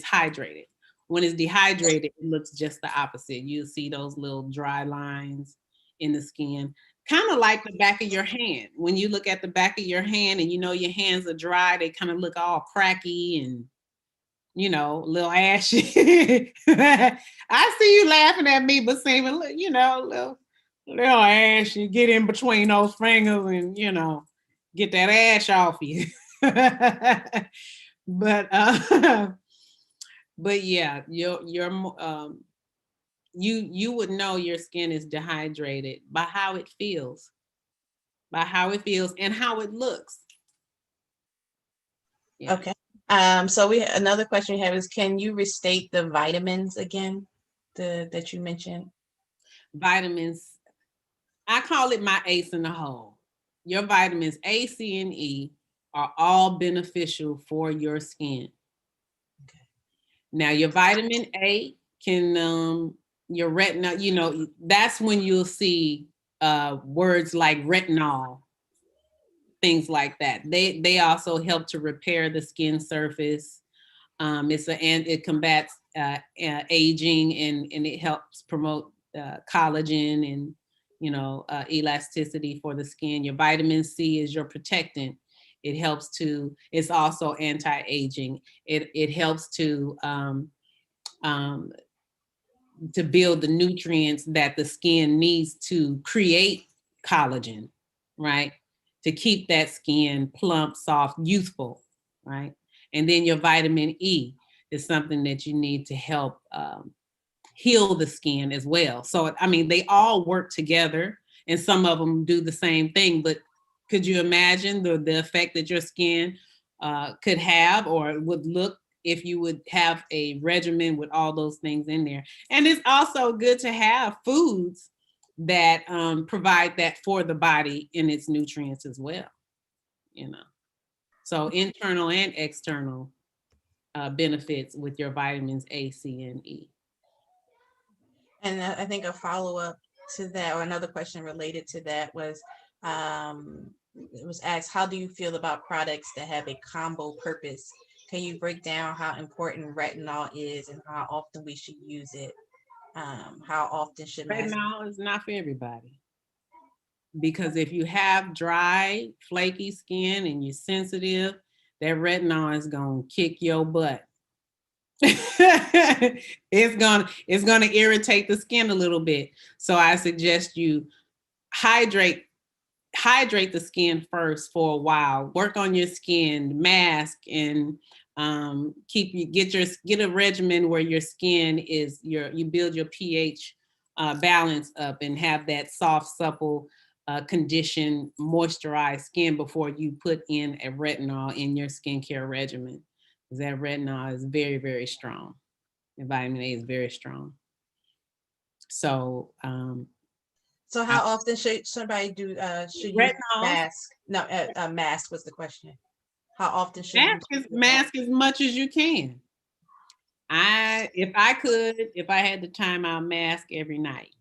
S4: hydrated. When it's dehydrated, it looks just the opposite. You see those little dry lines in the skin, kind of like the back of your hand. When you look at the back of your hand and your hands are dry, they kind of look all cracky and a little ashy. I see you laughing at me, but saying, little ash, you get in between those fingers and get that ash off you. but yeah, you would know your skin is dehydrated by how it feels and how it looks.
S1: Yeah. Okay. So another question we have is, can you restate the vitamins again that you mentioned?
S4: Vitamins, I call it my ace in the hole. Your vitamins A, C, and E are all beneficial for your skin. Okay. Now, your vitamin A can, your retinol, that's when you'll see words like retinol, things like that. They also help to repair the skin surface. It combats aging, and it helps promote collagen and elasticity for the skin. Your vitamin C is your protectant. It's also anti-aging. It helps to build the nutrients that the skin needs to create collagen, right? To keep that skin plump, soft, youthful, right? And then your vitamin E is something that you need to help heal the skin as well. So, I mean, they all work together, and some of them do the same thing, but could you imagine the effect that your skin could have or would look if you would have a regimen with all those things in there? And it's also good to have foods that provide that for the body in its nutrients as well, So internal and external benefits with your vitamins A, C, and E.
S1: And I think a follow-up to that, or another question related to that, was it was asked, how do you feel about products that have a combo purpose? Can you break down how important retinol is and how often we should use it? How often should
S4: retinol is not for everybody. because if you have dry, flaky skin and you're sensitive, that retinol is gonna kick your butt. It's gonna irritate the skin a little bit. So I suggest you hydrate the skin first for a while. Work on your skin, mask, and get a regimen where your skin is you build your pH balance up and have that soft, supple, conditioned, moisturized skin before you put in a retinol in your skincare regimen. Because that retinol is very, very strong. And vitamin A is very strong. So
S1: So how often should somebody should use mask? No, mask was the question. How often should you
S4: mask as much as you can. If I had the time, I'll mask every night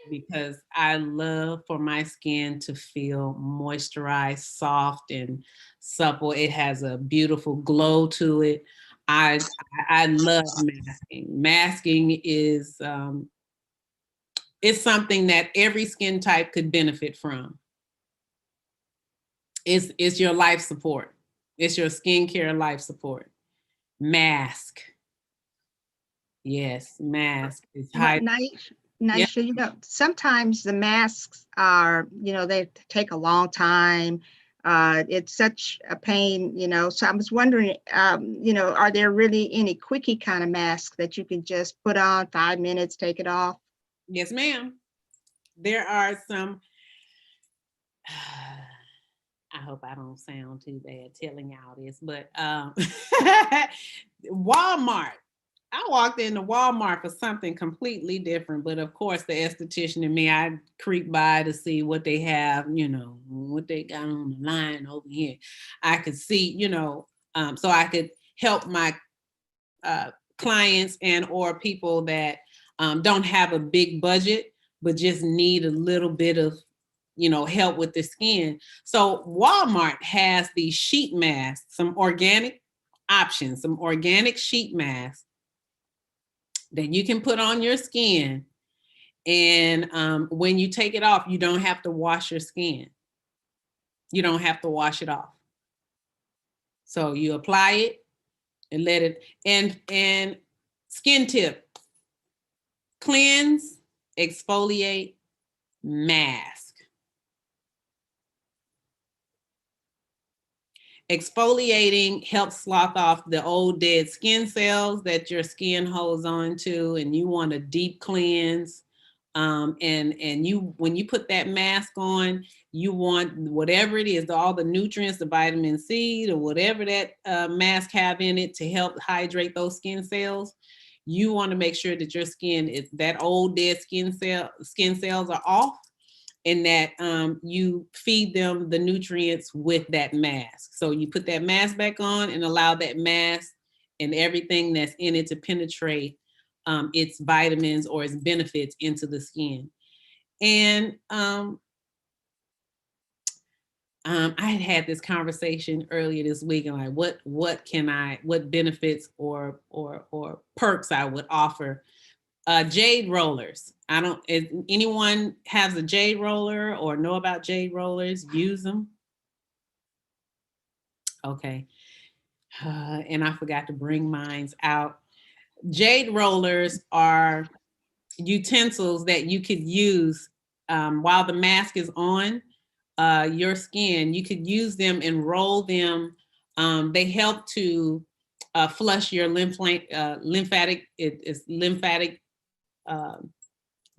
S4: because I love for my skin to feel moisturized, soft, and supple. It has a beautiful glow to it. I love masking. Masking is it's something that every skin type could benefit from. It's your life support. It's your skincare life support. Mask. Yes, mask is high.
S3: Naisha, you know, sometimes the masks are, you know, they take a long time. It's such a pain, you know. So I was wondering, you know, are there really any quickie kind of masks that you can just put on 5 minutes, take it off?
S4: Yes, ma'am. There are some. I hope I don't sound too bad telling y'all this, but Walmart. I walked into Walmart for something completely different, but of course the esthetician in me, I creep by to see what they have, you know, what they got on the line over here. I could see, you know, so I could help my clients and or people that don't have a big budget, but just need a little bit of, you know, help with the skin. So Walmart has these sheet masks, some organic options, some organic sheet masks that you can put on your skin. And when you take it off, you don't have to wash your skin. You don't have to wash it off. So you apply it and let it, and skin tip, cleanse, exfoliate, mask. Exfoliating helps slough off the old dead skin cells that your skin holds on to, and you want a deep cleanse. And you, when you put that mask on, you want whatever it is, all the nutrients, the vitamin C, or whatever that mask have in it to help hydrate those skin cells. You want to make sure that your skin is, that old dead skin cells are off, and that you feed them the nutrients with that mask. So you put that mask back on and allow that mask and everything that's in it to penetrate its vitamins or its benefits into the skin. And I had this conversation earlier this week, and like, what benefits or perks I would offer. Jade rollers. If anyone has a jade roller or know about jade rollers, use them. Okay. And I forgot to bring mine out. Jade rollers are utensils that you could use while the mask is on your skin. You could use them and roll them. They help to flush your lymphatic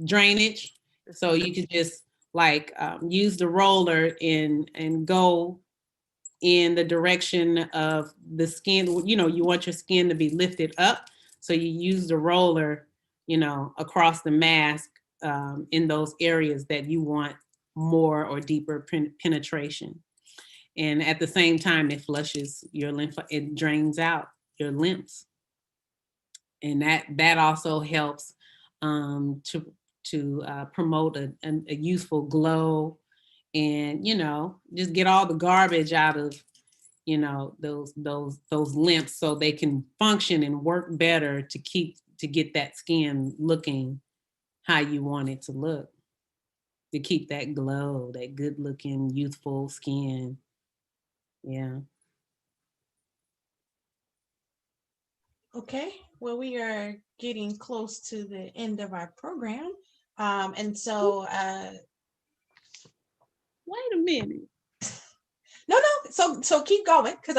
S4: drainage. So you could just like use the roller and go in the direction of the skin. You know, you want your skin to be lifted up. So you use the roller, you know, across the mask in those areas that you want more or deeper penetration. And at the same time, it flushes your lymph, it drains out your lymphs. And that also helps to promote a youthful glow, and, you know, just get all the garbage out of, you know, those lymphs, so they can function and work better to get that skin looking how you want it to look. to keep that glow, that good looking, youthful skin. Yeah.
S1: Okay, well, we are getting close to the end of our program. And so,
S4: Wait a minute.
S1: no, so keep going, because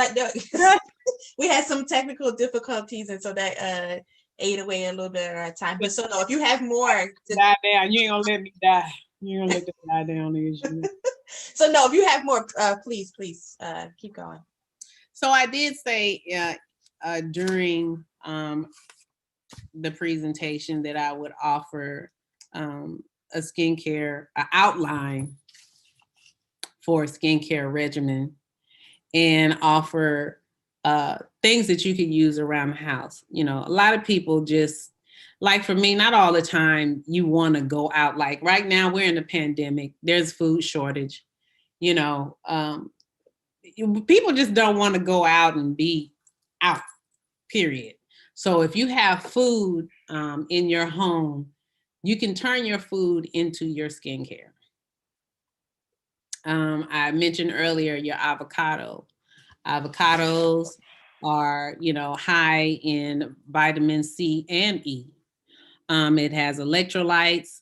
S1: we had some technical difficulties, and so that ate away a little bit of our time. But so no, if you have more,
S8: Die down. You ain't gonna let me die. You ain't gonna let me die down, is you?
S1: so no, if you have more, please keep going.
S4: So I did say during the presentation that I would offer a skincare outline for a skincare regimen, and offer things that you could use around the house. You know, a lot of people just, like for me, not all the time you want to go out. Like right now we're in a pandemic, there's food shortage, you know, people just don't want to go out and be out, period. So if you have food in your home, you can turn your food into your skincare. I mentioned earlier your avocado. Avocados are, you know, high in vitamin C and E. It has electrolytes,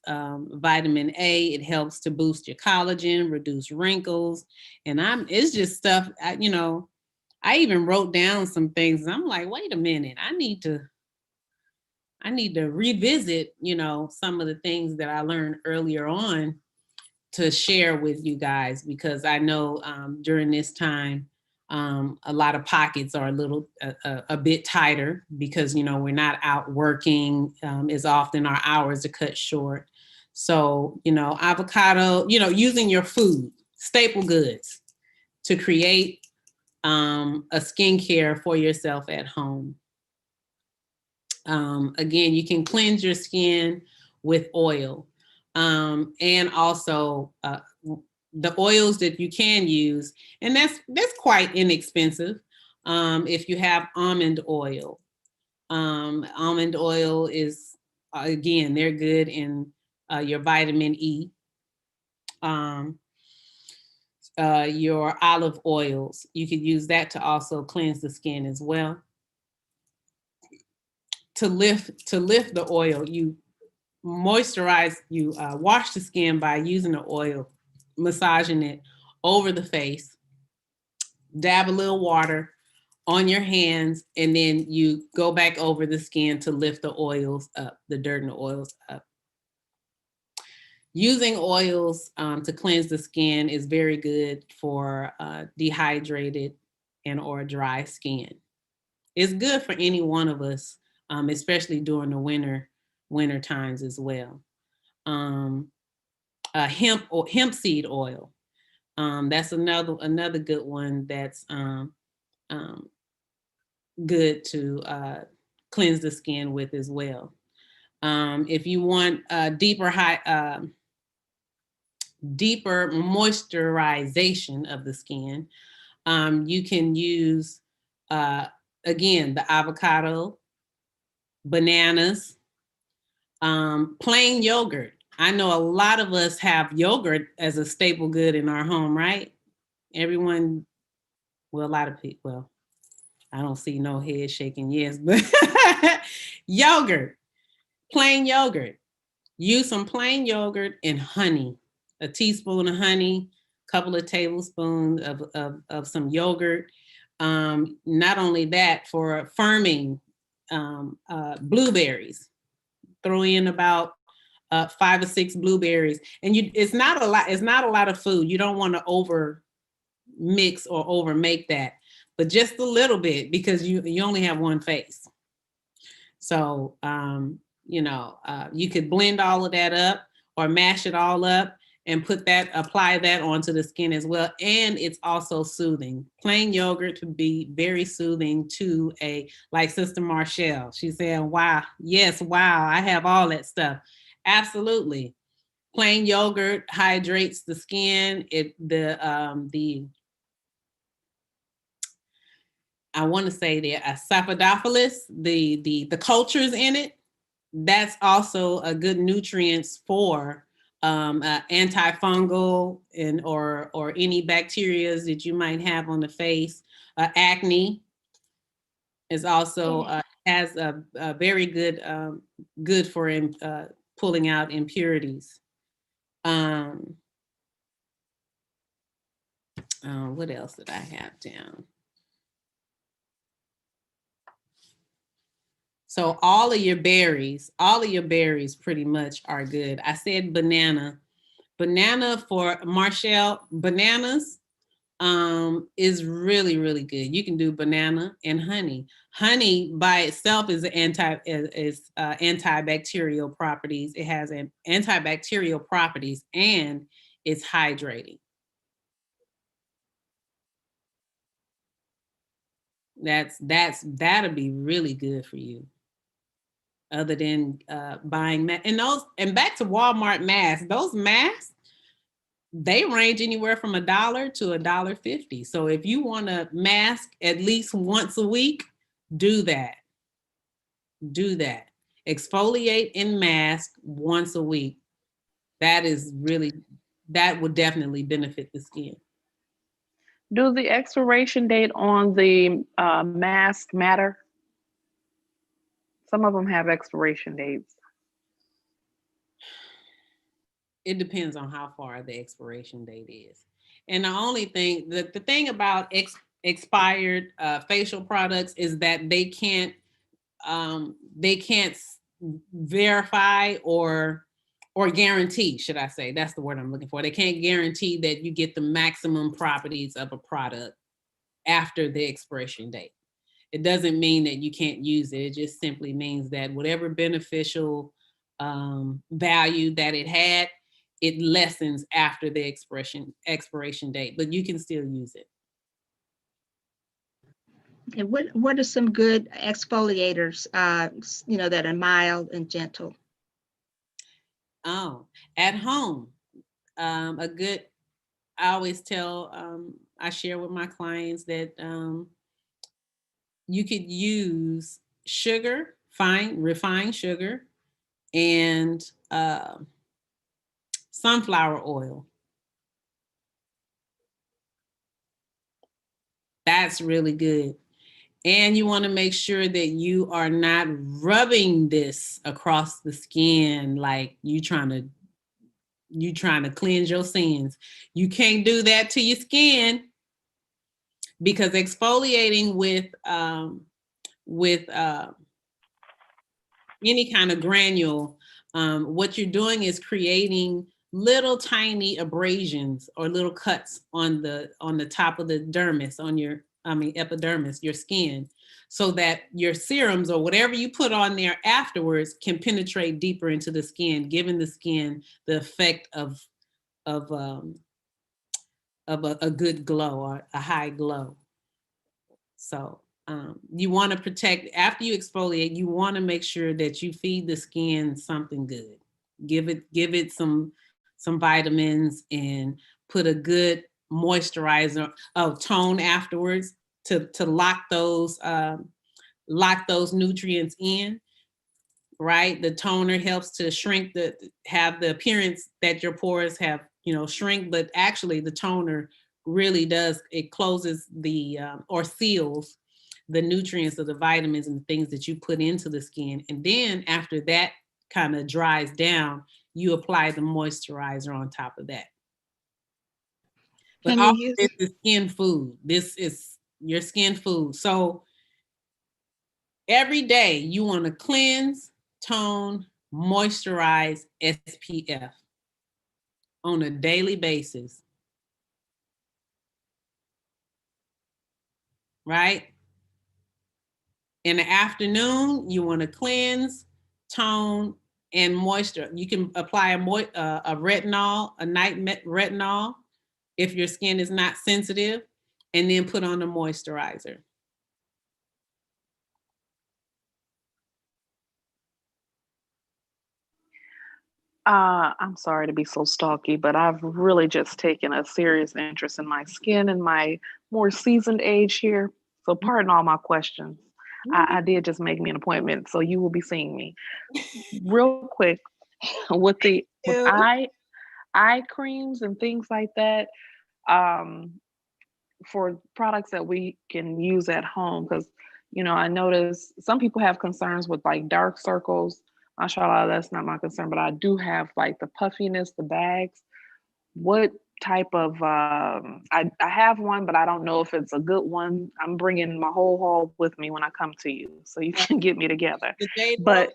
S4: vitamin A. It helps to boost your collagen, reduce wrinkles, and it's just stuff. You know, I even wrote down some things. I'm like, wait a minute, I need to revisit, you know, some of the things that I learned earlier on to share with you guys, because I know during this time, a lot of pockets are a bit tighter, because, you know, we're not out working as often. Our hours are cut short. So, you know, avocado, you know, using your food, staple goods, to create a skincare for yourself at home. Again, you can cleanse your skin with oil, and also the oils that you can use, and that's quite inexpensive. If you have almond oil, almond oil is again, they're good in your vitamin E. Your olive oils, you could use that to also cleanse the skin as well. To lift the oil, you moisturize, you wash the skin by using the oil, massaging it over the face, dab a little water on your hands, and then you go back over the skin to lift the oils up, the dirt and the oils up. Using oils to cleanse the skin is very good for dehydrated and or dry skin. It's good for any one of us, especially during the winter times as well. Hemp seed oil. That's another good one that's good to cleanse the skin with as well. If you want deeper moisturization of the skin, you can use again the avocado, bananas, plain yogurt. I know a lot of us have yogurt as a staple good in our home, right? Everyone, well, a lot of people, well, I don't see no head shaking yes, but yogurt, plain yogurt. Use some plain yogurt and honey, a teaspoon of honey, a couple of tablespoons of some yogurt. Not only that, for firming blueberries, throw in about 5 or 6 blueberries, and it's not a lot. It's not a lot of food. You don't want to over mix or over make that, but just a little bit, because you only have one face. So you know, you could blend all of that up or mash it all up and apply that onto the skin as well. And it's also soothing. Plain yogurt to be very soothing to like Sister Marshall. She's saying, wow, yes, wow, I have all that stuff. Absolutely. Plain yogurt hydrates the skin. I want to say the saprophyllus, the cultures in it, that's also a good nutrients for antifungal and or any bacteria that you might have on the face. Acne is also has a very good for pulling out impurities. What else did I have down? So all of your berries pretty much are good. I said banana for Marshall, bananas is really, really good. You can do banana and honey. Honey by itself is antibacterial properties. It has an antibacterial properties and it's hydrating. That'll be really good for you. Other than buying and back to Walmart masks, those masks, they range anywhere from $1 to $1.50. So if you want to mask at least once a week, do that. Exfoliate and mask once a week. That would definitely benefit the skin.
S5: Do the expiration date on the mask matter? Some of them have expiration dates.
S4: It depends on how far the expiration date is. And the only thing, the thing about expired facial products is that they can't verify or guarantee, should I say, that's the word I'm looking for. They can't guarantee that you get the maximum properties of a product after the expiration date. It doesn't mean that you can't use it. It just simply means that whatever beneficial value that it had, it lessens after the expiration date, but you can still use it.
S3: And what are some good exfoliators, that are mild and gentle?
S4: Oh, at home, I always tell, I share with my clients that you could use sugar, refined sugar, and sunflower oil. That's really good. And you want to make sure that you are not rubbing this across the skin like you trying to cleanse your sins. You can't do that to your skin, because exfoliating with any kind of granule, what you're doing is creating little tiny abrasions or little cuts on the top of the epidermis, your skin, so that your serums or whatever you put on there afterwards can penetrate deeper into the skin, giving the skin the effect of a good glow or a high glow. So you want to protect, after you exfoliate, you want to make sure that you feed the skin something good. Give it some vitamins and put a good moisturizer tone afterwards to lock those nutrients in. Right, the toner helps to shrink have the appearance that your pores have shrink, but actually the toner really does, it closes or seals the nutrients of the vitamins and the things that you put into the skin. And then after that kind of dries down, you apply the moisturizer on top of that. But all this is skin food. This is your skin food. So every day you want to cleanse, tone, moisturize, SPF on a daily basis. Right? In the afternoon, you want to cleanse, tone, and moisture. You can apply a retinol, a night retinol, if your skin is not sensitive, and then put on a moisturizer.
S5: I'm sorry to be so stalky, but I've really just taken a serious interest in my skin in my more seasoned age here. So pardon all my questions. I did just make me an appointment, so you will be seeing me. Real quick, with eye eye creams and things like that, um, for products that we can use at home. Because, I notice some people have concerns with like dark circles. Mashallah, that's not my concern, but I do have like the puffiness, the bags. What type of, I have one, but I don't know if it's a good one. I'm bringing my whole haul with me when I come to you, so you can get me together.
S4: The jade
S5: But
S4: roller?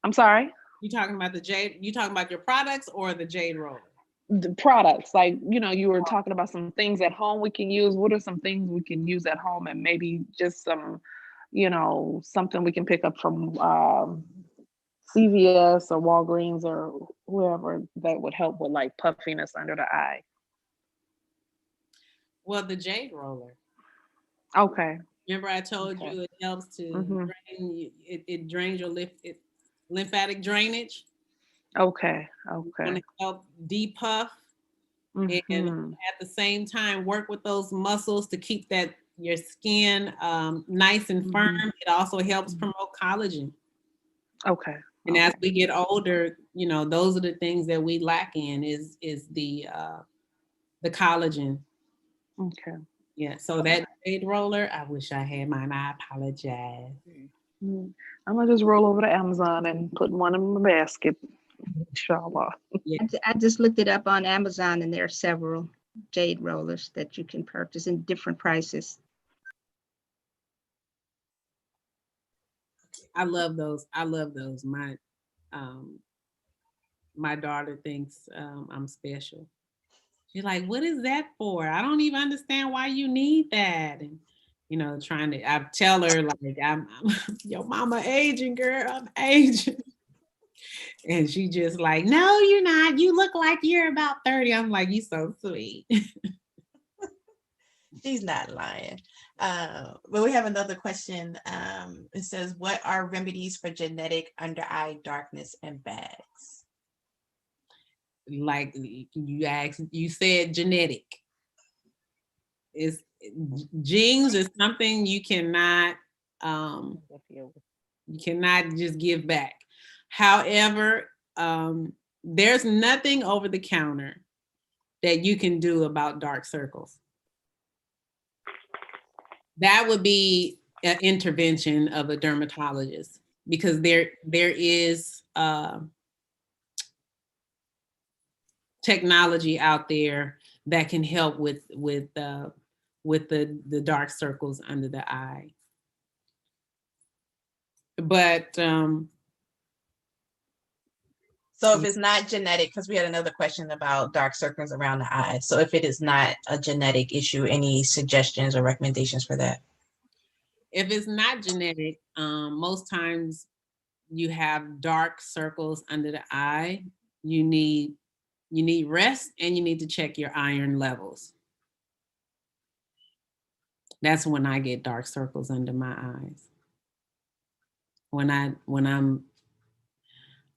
S5: I'm sorry?
S4: You talking about the jade? You talking about your products or the jade roller?
S5: The products, like, you were talking about some things at home we can use. What are some things we can use at home, and maybe just some, something we can pick up from CVS or Walgreens or whoever that would help with like puffiness under the eye?
S4: Well, the jade roller.
S5: Okay.
S4: Remember I told
S5: Okay.
S4: you it helps to
S5: Mhm.
S4: drain, it drains your lymphatic drainage.
S5: Okay.
S4: It's
S5: Okay.
S4: going to help depuff and
S5: Mhm.
S4: at the same time work with those muscles to keep that your skin nice and firm.
S5: Mhm.
S4: It also helps
S5: Mhm.
S4: promote collagen.
S5: Okay.
S4: And as we get older, those are the things that we lack in is the collagen.
S5: Okay.
S4: Yeah. So that jade roller, I wish I had mine. I apologize.
S5: I'm gonna just roll over to Amazon and put one in my basket, inshallah.
S4: Yeah.
S3: I just looked it up on Amazon, and there are several jade rollers that you can purchase in different prices.
S4: I love those. I love those. My daughter thinks I'm special. She's like, "What is that for? I don't even understand why you need that." And trying to, I tell her like, I'm your mama aging, girl. I'm aging. And she just like, "No, you're not. You look like you're about 30." I'm like, "You so sweet."
S1: She's not lying. But we have another question. It says, what are remedies for genetic under eye darkness and bags?
S4: Like you said genetic. It's genes is something you cannot just give back. However, there's nothing over the counter that you can do about dark circles. That would be an intervention of a dermatologist, because there is technology out there that can help with the dark circles under the eye. But
S1: So if it's not genetic, because we had another question about dark circles around the eye. So if it is not a genetic issue, any suggestions or recommendations for that?
S4: if it's not genetic, most times you have dark circles under the eye. You need rest, and you need to check your iron levels. That's when I get dark circles under my eyes. When I'm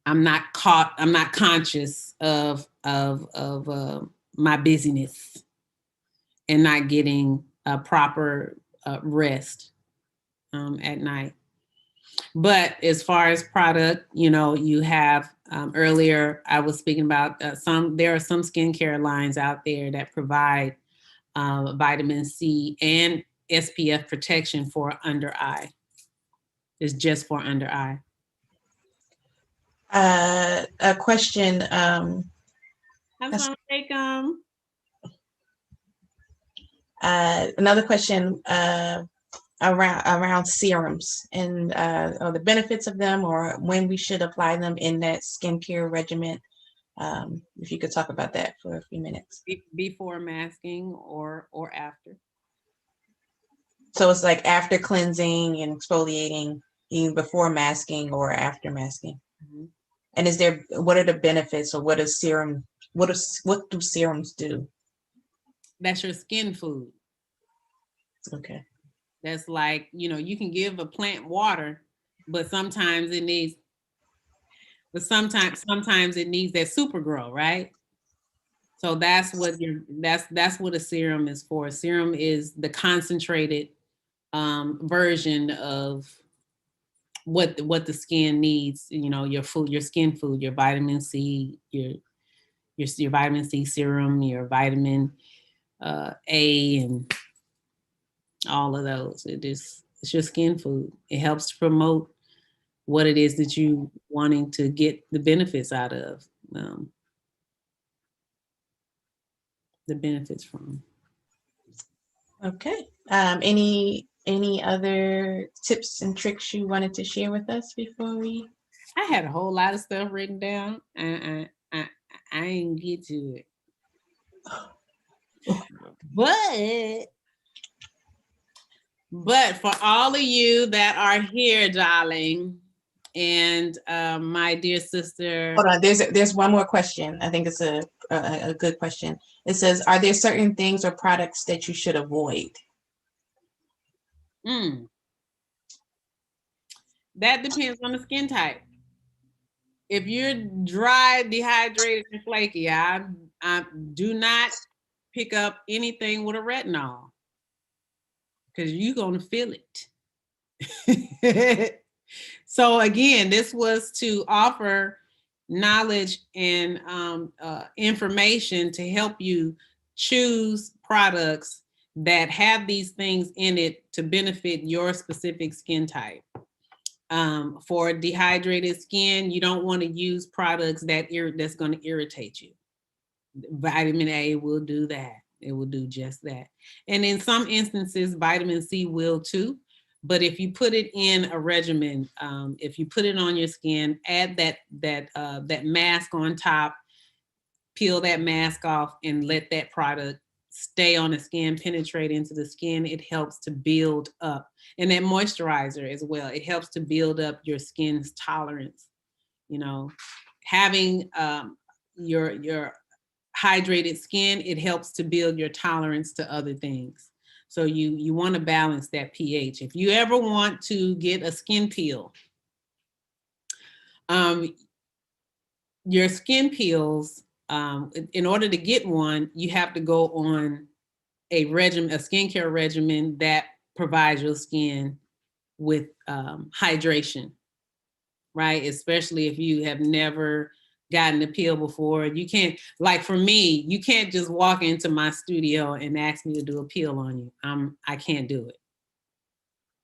S4: not conscious of my busyness and not getting a proper rest at night. But as far as product, you have earlier I was speaking about there are some skincare lines out there that provide vitamin C and SPF protection for under eye. It's just for under eye.
S1: A question. Another question around serums and or the benefits of them, or when we should apply them in that skincare regimen. If you could talk about that for a few minutes.
S4: Before masking or after?
S1: So it's like after cleansing and exfoliating, even before masking or after masking. Mm-hmm. And what are the benefits, or what do serums do?
S4: That's your skin food.
S1: Okay.
S4: That's like, you can give a plant water, but sometimes it needs that super grow, right? So that's what that's what a serum is for. A serum is the concentrated version of what the skin needs. Your food, your skin food, your vitamin C, your your vitamin C serum, your vitamin A, and all of those. It's your skin food. It helps to promote what it is that you wanting to get the benefits out of, the benefits from.
S1: Okay. Any other tips and tricks you wanted to share with us before we?
S4: I had a whole lot of stuff written down. I ain't get to it. But for all of you that are here, darling, and my dear sister.
S1: Hold on, there's one more question. I think it's a good question. It says, are there certain things or products that you should avoid?
S4: That depends on the skin type. If you're dry, dehydrated, and flaky, I do not pick up anything with a retinol because you're going to feel it. So again, this was to offer knowledge and information to help you choose products that have these things in it to benefit your specific skin type. For dehydrated skin, you don't want to use products that's going to irritate you. Vitamin A will do that. It will do just that. And in some instances, vitamin C will too. But if you put it in a regimen, if you put it on your skin, add that mask on top, peel that mask off, and let that product stay on the skin, penetrate into the skin. It helps to build up. And that moisturizer as well. It helps to build up your skin's tolerance. You know, having your hydrated skin, it helps to build your tolerance to other things. So you want to balance that pH. If you ever want to get a skin peel, your skin peels, in order to get one, you have to go on a skincare regimen that provides your skin with hydration, right? Especially if you have never gotten a peel before. You can't, like for me, you can't just walk into my studio and ask me to do a peel on you. I can't do it.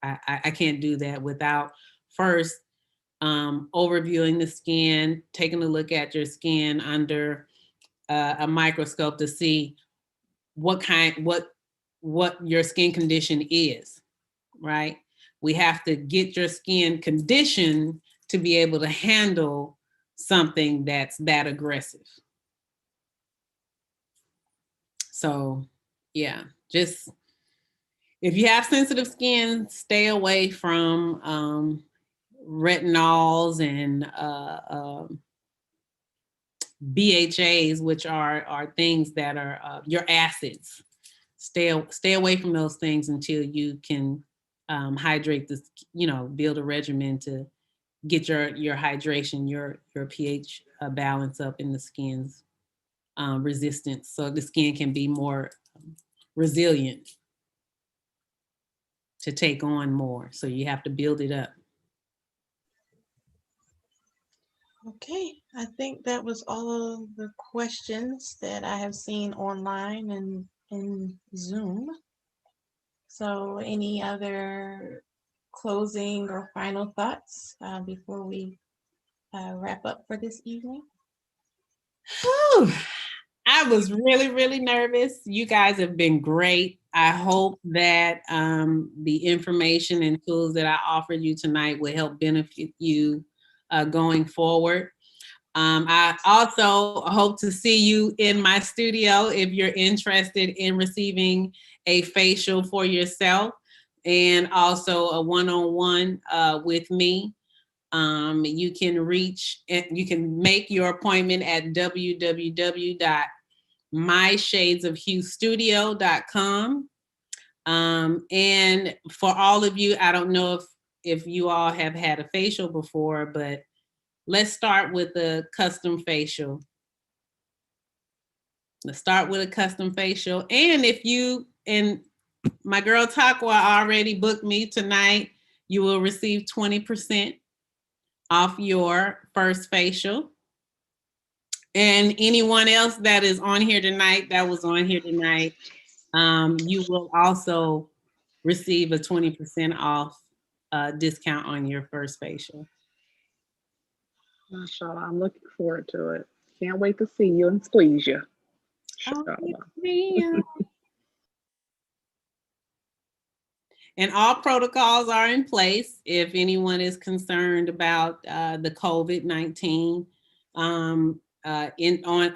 S4: I can't do that without first overviewing the skin, taking a look at your skin under a microscope to see what your skin condition is, right? We have to get your skin conditioned to be able to handle something that's that aggressive. So yeah, just if you have sensitive skin, stay away from retinols and BHAs, which are things that are your acids. Stay away from those things until you can hydrate this, build a regimen to get your hydration, your pH balance up in the skin's resistance, so the skin can be more resilient to take on more. So you have to build it up.
S1: Okay, I think that was all of the questions that I have seen online and in Zoom. So any other closing or final thoughts before we wrap up for this evening?
S4: Whew. I was really, really nervous. You guys have been great. I hope that the information and tools that I offered you tonight will help benefit you going forward. I also hope to see you in my studio if you're interested in receiving a facial for yourself and also a one-on-one with me. You can make your appointment at www.myshadesofhuestudio.com. And for all of you, I don't know if you all have had a facial before, but let's start with a custom facial. Let's start with a custom facial. And if you and my girl Takwa already booked me tonight, you will receive 20% off your first facial. And anyone else that is on here tonight, that was on here tonight, you will also receive a 20% off discount on your first facial.
S5: Mashallah, I'm looking forward to it. Can't wait to see you and squeeze you.
S4: Oh, and all protocols are in place. If anyone is concerned about the COVID-19,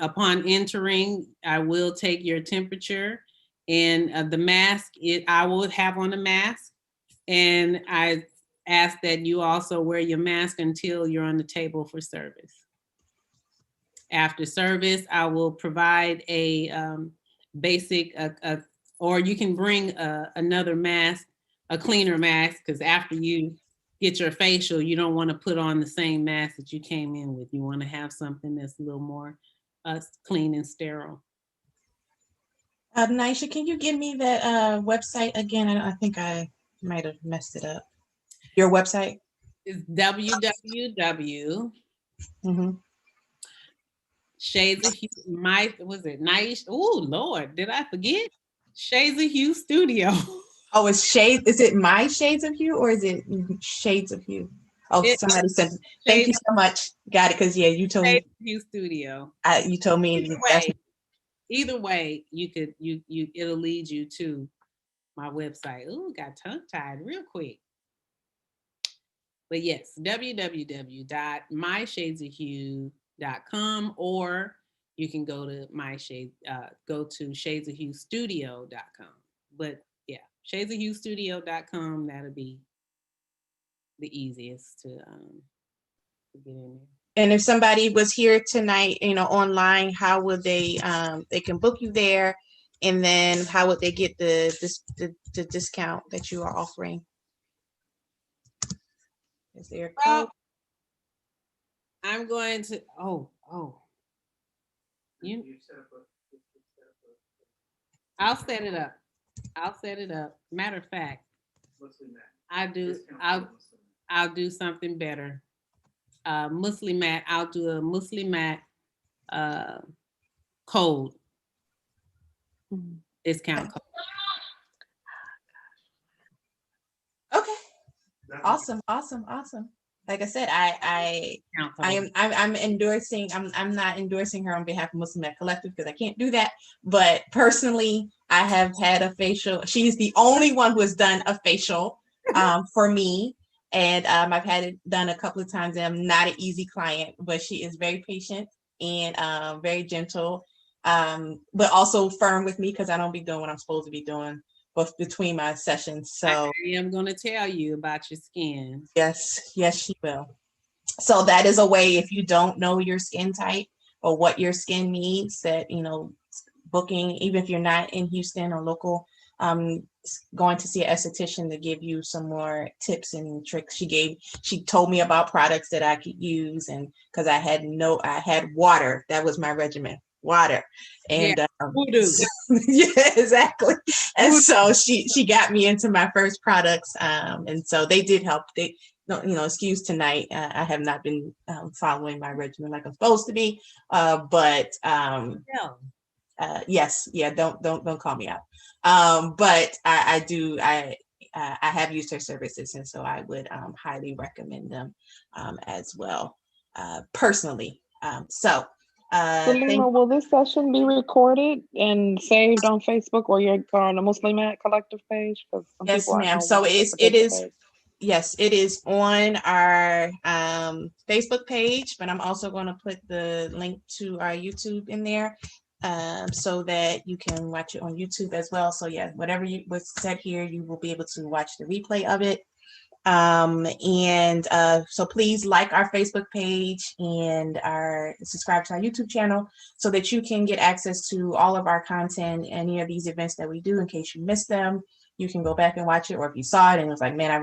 S4: upon entering, I will take your temperature, and the mask. I will have on a mask, and I ask that you also wear your mask until you're on the table for service. After service, I will provide a basic, or you can bring another mask, a cleaner mask, because after you get your facial, you don't want to put on the same mask that you came in with. You want to have something that's a little more clean and sterile.
S1: Naisha, can you give me that website again? I think I might have messed it up. Your website?
S4: It's www.
S1: Mm-hmm.
S4: Shades of Hue, was it nice? Oh Lord, did I forget? Shades of Hue Studio.
S1: Oh, it's Shades. Is it My Shades of Hue or is it Shades of Hue? Oh, somebody said. Thank you so much. Got it. Because yeah, you told me.
S4: Hue Studio.
S1: You told me.
S4: Either way, you could it'll lead you to my website. Ooh, got tongue tied real quick. But yes, www.myshadesofhue.com, or you can go to shadesofhuestudio.com. But yeah, shadesofhuestudio.com, that'll be the easiest to get in there.
S1: And if somebody was here tonight, online, how would they can book you there, and then how would they get the discount that you are offering? Is there a code?
S4: I'm going to I'll set it up. Matter of fact, I'll do something better. Muslimat, I'll do a Muslimat code. Discount code.
S1: Okay. Awesome. Like I said, I'm endorsing. I'm not endorsing her on behalf of Muslimat Collective because I can't do that. But personally, I have had a facial. She's the only one who has done a facial for me, and I've had it done a couple of times. And I'm not an easy client, but she is very patient and very gentle, but also firm with me because I don't be doing what I'm supposed to be doing between my sessions. So
S4: I am going to tell you about your skin.
S1: Yes, she will. So that is a way, if you don't know your skin type or what your skin needs, that, booking, even if you're not in Houston or local, going to see an esthetician to give you some more tips and tricks. She told me about products that I could use, and because I had water. That was my regimen. Water. And yeah, exactly. And so she got me into my first products, and so they did help. They, excuse tonight, I have not been following my regimen like I'm supposed to be, but yes, yeah, don't call me out. But I do. I have used her services, and so I would highly recommend them as well, personally.
S5: Salima, will this session be recorded and saved on Facebook or on the Muslimat Collective page?
S1: Yes, ma'am. So it is. Yes, it is on our Facebook page, but I'm also going to put the link to our YouTube in there, so that you can watch it on YouTube as well. So yeah, whatever was said here, you will be able to watch the replay of it. So please like our Facebook page and subscribe to our YouTube channel so that you can get access to all of our content, any of these events that we do in case you missed them. You can go back and watch it, or if you saw it and was like, man, I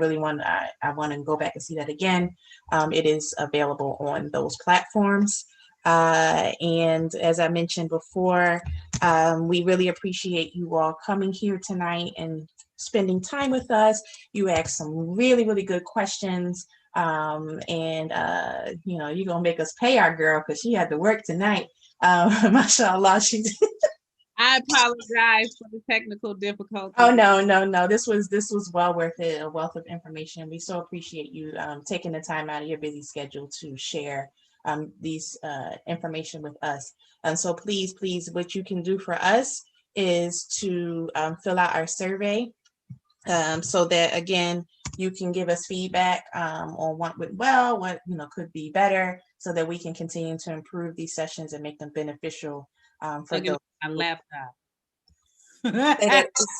S1: want to go back and see that again. It is available on those platforms. And as I mentioned before, we really appreciate you all coming here tonight and spending time with us. You asked some really, really good questions. And you're going to make us pay our girl because she had to work tonight. Mashallah, she
S4: I apologize for the technical difficulties.
S1: Oh no. This was well worth it, a wealth of information. We so appreciate you taking the time out of your busy schedule to share these information with us. And so please, what you can do for us is to fill out our survey so that again you can give us feedback on what went well, what could be better, so that we can continue to improve these sessions and make them beneficial for
S4: Plugging
S1: those.
S4: up my laptop.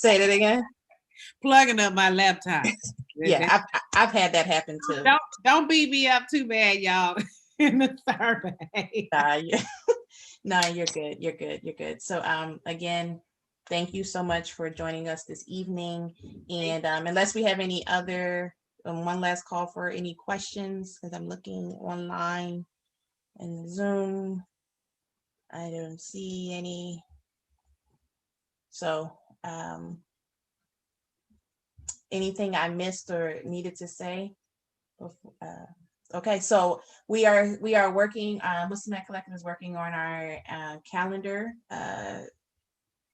S1: Say that again.
S4: Plugging up my laptop.
S1: Yeah, I've had that happen too.
S4: Don't beat me up too bad, y'all, in the survey.
S1: No, you're good. You're good. So again, thank you so much for joining us this evening. And unless we have any other one last call for any questions, because I'm looking online in Zoom, I don't see any. So anything I missed or needed to say? Okay, so we are working. Muslimat Collective is working on our calendar.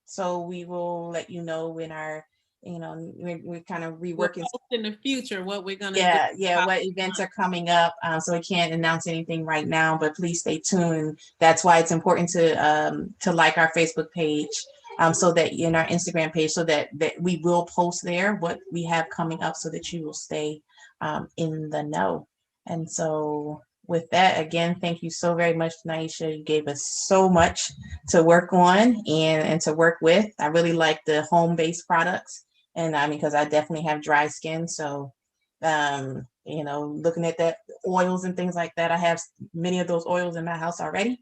S1: So we will let you know when our, we're kind of reworking.
S4: In the future, what we're gonna
S1: do. What events are coming up. So we can't announce anything right now, but please stay tuned. That's why it's important to like our Facebook page, so that in our Instagram page, so that we will post there what we have coming up, so that you will stay in the know. And so with that, again, thank you so very much, Naisha. You gave us so much to work on and to work with. I really like the home-based products, and because I definitely have dry skin. So, looking at that oils and things like that, I have many of those oils in my house already.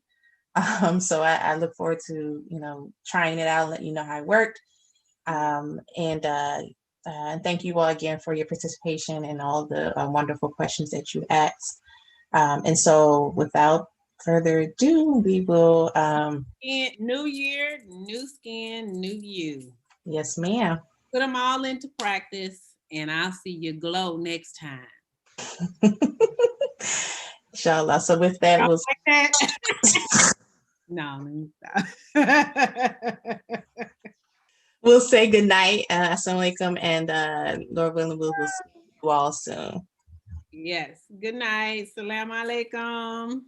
S1: So I look forward to, trying it out and let you know how it worked. And thank you all again for your participation and all the wonderful questions that you asked. And so without further ado, we will.
S4: New year, new skin, new you.
S1: Yes, ma'am.
S4: Put them all into practice, and I'll see you glow next time.
S1: Inshallah. So with that, we'll.
S4: Like that? No, let me stop.
S1: We'll say good night. Assalamu alaikum, and Lord willing, we'll see you all soon.
S4: Yes. Good night. Salam alaikum.